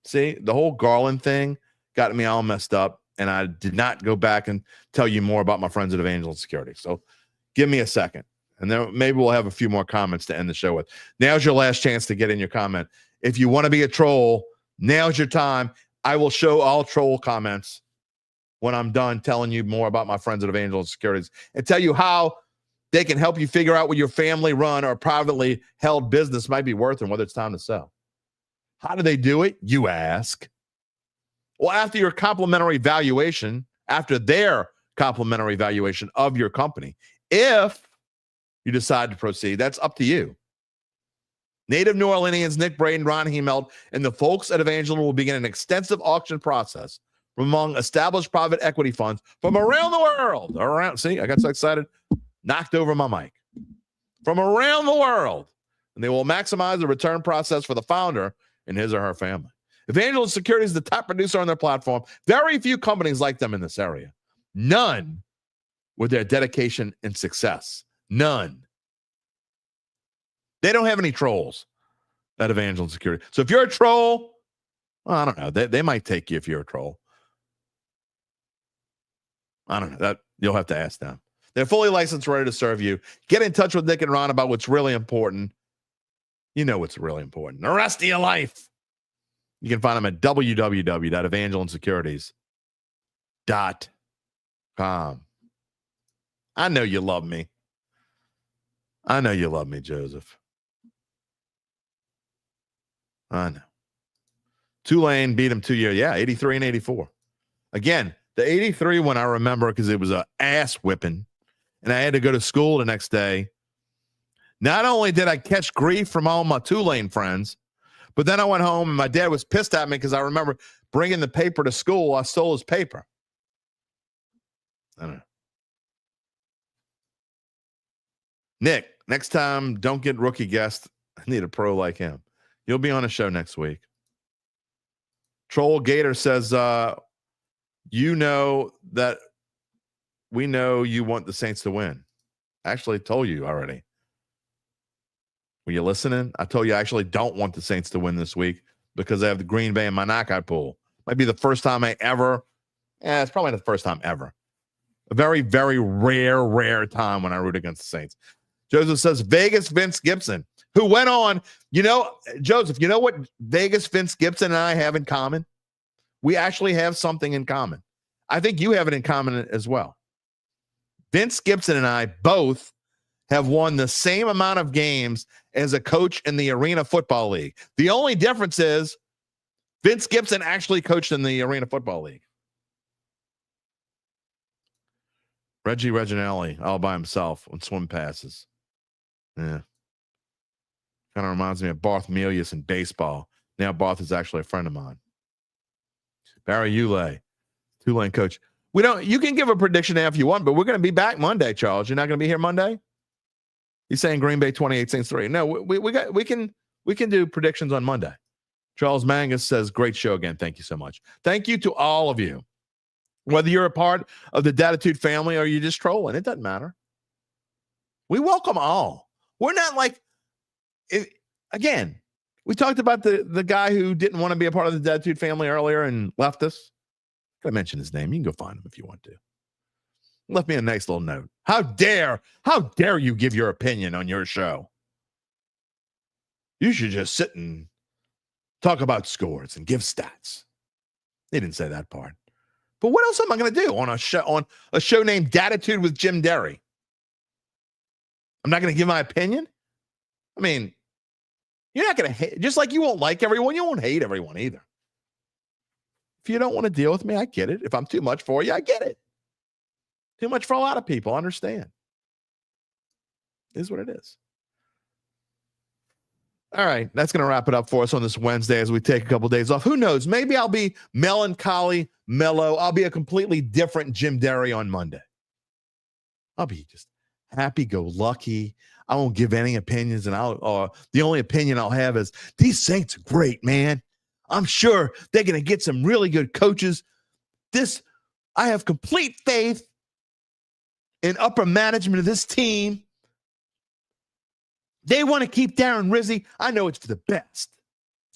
A: See, the whole Garland thing got me all messed up, and I did not go back and tell you more about my friends at Evangeline Securities. So give me a second, and then maybe we'll have a few more comments to end the show with. Now's your last chance to get in your comment. If you want to be a troll, now's your time. I will show all troll comments when I'm done telling you more about my friends at Evangeline Securities and tell you how they can help you figure out what your family run or privately held business might be worth and whether it's time to sell. How do they do it? You ask. Well, after their complimentary valuation of your company, if you decide to proceed, that's up to you. Native New Orleanians Nick Braden, Ron Hemelt, and the folks at Evangeline will begin an extensive auction process from among established private equity funds from around the world. See, I got so excited. Knocked over my mic. From around the world. And they will maximize the return process for the founder and his or her family. Evangeline Securities is the top producer on their platform. Very few companies like them in this area. None with their dedication and success. None. They don't have any trolls at Evangeline Securities. So if you're a troll, well, I don't know. They might take you if you're a troll. I don't know. That you'll have to ask them. They're fully licensed, ready to serve you. Get in touch with Nick and Ron about what's really important. You know what's really important. The rest of your life. You can find them at www.evangelinesecurities.com. I know you love me. I know you love me, Joseph. I know. Tulane beat him 2 years. Yeah, 83 and 84. Again, the 83 one I remember because it was an ass whipping. And I had to go to school the next day. Not only did I catch grief from all my Tulane friends, but then I went home and my dad was pissed at me because I remember bringing the paper to school. I stole his paper. I don't know. Nick, next time, don't get rookie guest. I need a pro like him. You'll be on a show next week. Troll Gator says, you know that we know you want the Saints to win. I actually told you already. Were you listening? I told you I actually don't want the Saints to win this week because I have the Green Bay in my knockout pool. Might be the first time I ever. It's probably not the first time ever. A very, very rare time when I root against the Saints. Joseph says Vegas Vince Gibson, who went on. You know, Joseph, you know what Vegas Vince Gibson and I have in common? We actually have something in common. I think you have it in common as well. Vince Gibson and I both have won the same amount of games as a coach in the Arena Football League. The only difference is Vince Gibson actually coached in the Arena Football League. Reggie Reginelli all by himself on swim passes. Yeah. Kind of reminds me of Barth Melius in baseball. Now Barth is actually a friend of mine. Barry Ulay, Tulane coach. You can give a prediction now if you want, but we're going to be back Monday, Charles. You're not going to be here Monday? He's saying Green Bay 28, Saints 3. No, we can do predictions on Monday. Charles Mangus says, great show again. Thank you so much. Thank you to all of you. Whether you're a part of the Dattitude family or you're just trolling, it doesn't matter. We welcome all. We're not like, again, We talked about the guy who didn't want to be a part of the Dattitude family earlier and left us. I mention his name. You can go find him if you want to. Left me a nice little note. How dare you give your opinion on your show? You should just sit and talk about scores and give stats. They didn't say that part. But what else am I going to do on a show named Dattitude with Jim Derry? I'm not going to give my opinion? I mean, you're not going to hate, just like you won't like everyone, you won't hate everyone either. If you don't want to deal with me, I get it. If I'm too much for you, I get it. Too much for a lot of people, I understand. It is what it is. All right, that's going to wrap it up for us on this Wednesday as we take a couple days off. Who knows? Maybe I'll be melancholy, mellow. I'll be a completely different Jim Derry on Monday. I'll be just happy-go-lucky. I won't give any opinions, and the only opinion I'll have is these Saints are great, man. I'm sure they're going to get some really good coaches. I have complete faith in upper management of this team. They want to keep Darren Rizzi. I know it's for the best.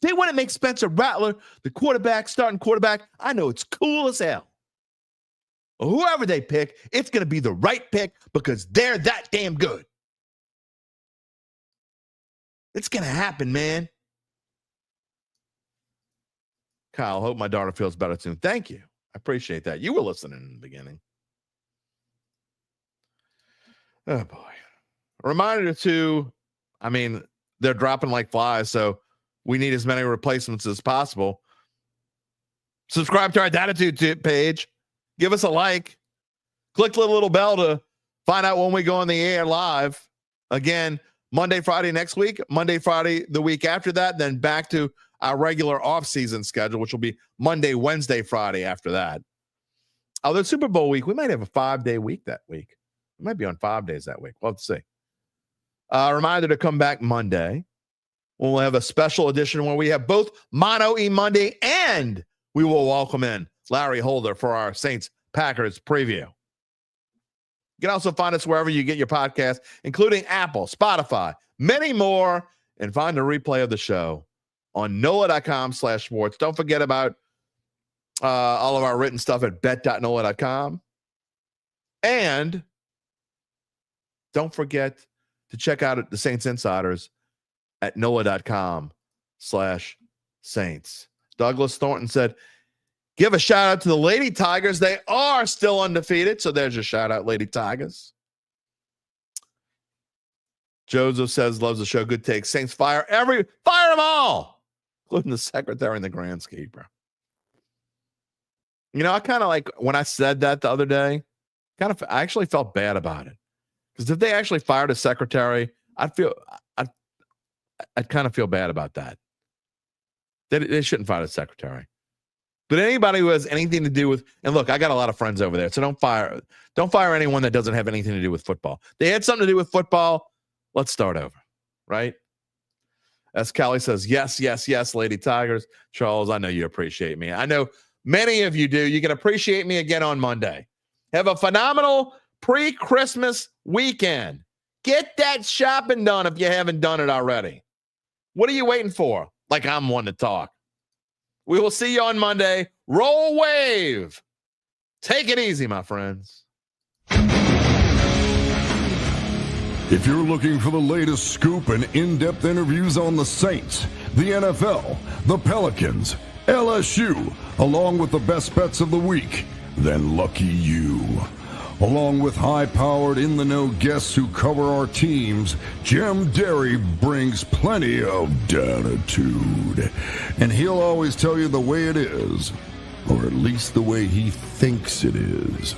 A: They want to make Spencer Rattler the starting quarterback. I know it's cool as hell. Whoever they pick, it's going to be the right pick because they're that damn good. It's going to happen, man. Kyle, hope my daughter feels better soon. Thank you. I appreciate that. You were listening in the beginning. Oh, boy. A reminder to, they're dropping like flies, so we need as many replacements as possible. Subscribe to our Dattitude page. Give us a like. Click the little bell to find out when we go on the air live. Again, Monday, Friday next week, Monday, Friday the week after that, then back to our regular off-season schedule, which will be Monday, Wednesday, Friday after that. Although Super Bowl week, we might have a 5-day week that week. We might be on 5 days that week. We'll have to see. Reminder to come back Monday. We'll have a special edition where we have both Mono E Monday and we will welcome in Larry Holder for our Saints-Packers preview. You can also find us wherever you get your podcast, including Apple, Spotify, many more, and find a replay of the show on NOLA.com/sports. Don't forget about all of our written stuff at bet.nola.com. And don't forget to check out the Saints Insiders at NOLA.com/Saints. Douglas Thornton said, give a shout out to the Lady Tigers. They are still undefeated. So there's your shout out, Lady Tigers. Joseph says, loves the show. Good take. Saints fire them all, including the secretary and the groundskeeper. I kind of like when I said that the other day, I actually felt bad about it. Because if they actually fired a secretary, I'd kind of feel bad about that. They shouldn't fire a secretary. But anybody who has anything to do with, and look, I got a lot of friends over there, so don't fire anyone that doesn't have anything to do with football. They had something to do with football. Let's start over, right? As Callie says, yes, Lady Tigers. Charles, I know you appreciate me. I know many of you do. You can appreciate me again on Monday. Have a phenomenal pre-Christmas weekend. Get that shopping done if you haven't done it already. What are you waiting for? Like I'm one to talk. We will see you on Monday. Roll wave. Take it easy, my friends.
B: If you're looking for the latest scoop and in-depth interviews on the Saints, the NFL, the Pelicans, LSU, along with the best bets of the week, then lucky you. Along with high-powered, in-the-know guests who cover our teams, Jim Derry brings plenty of Dattitude. And he'll always tell you the way it is, or at least the way he thinks it is.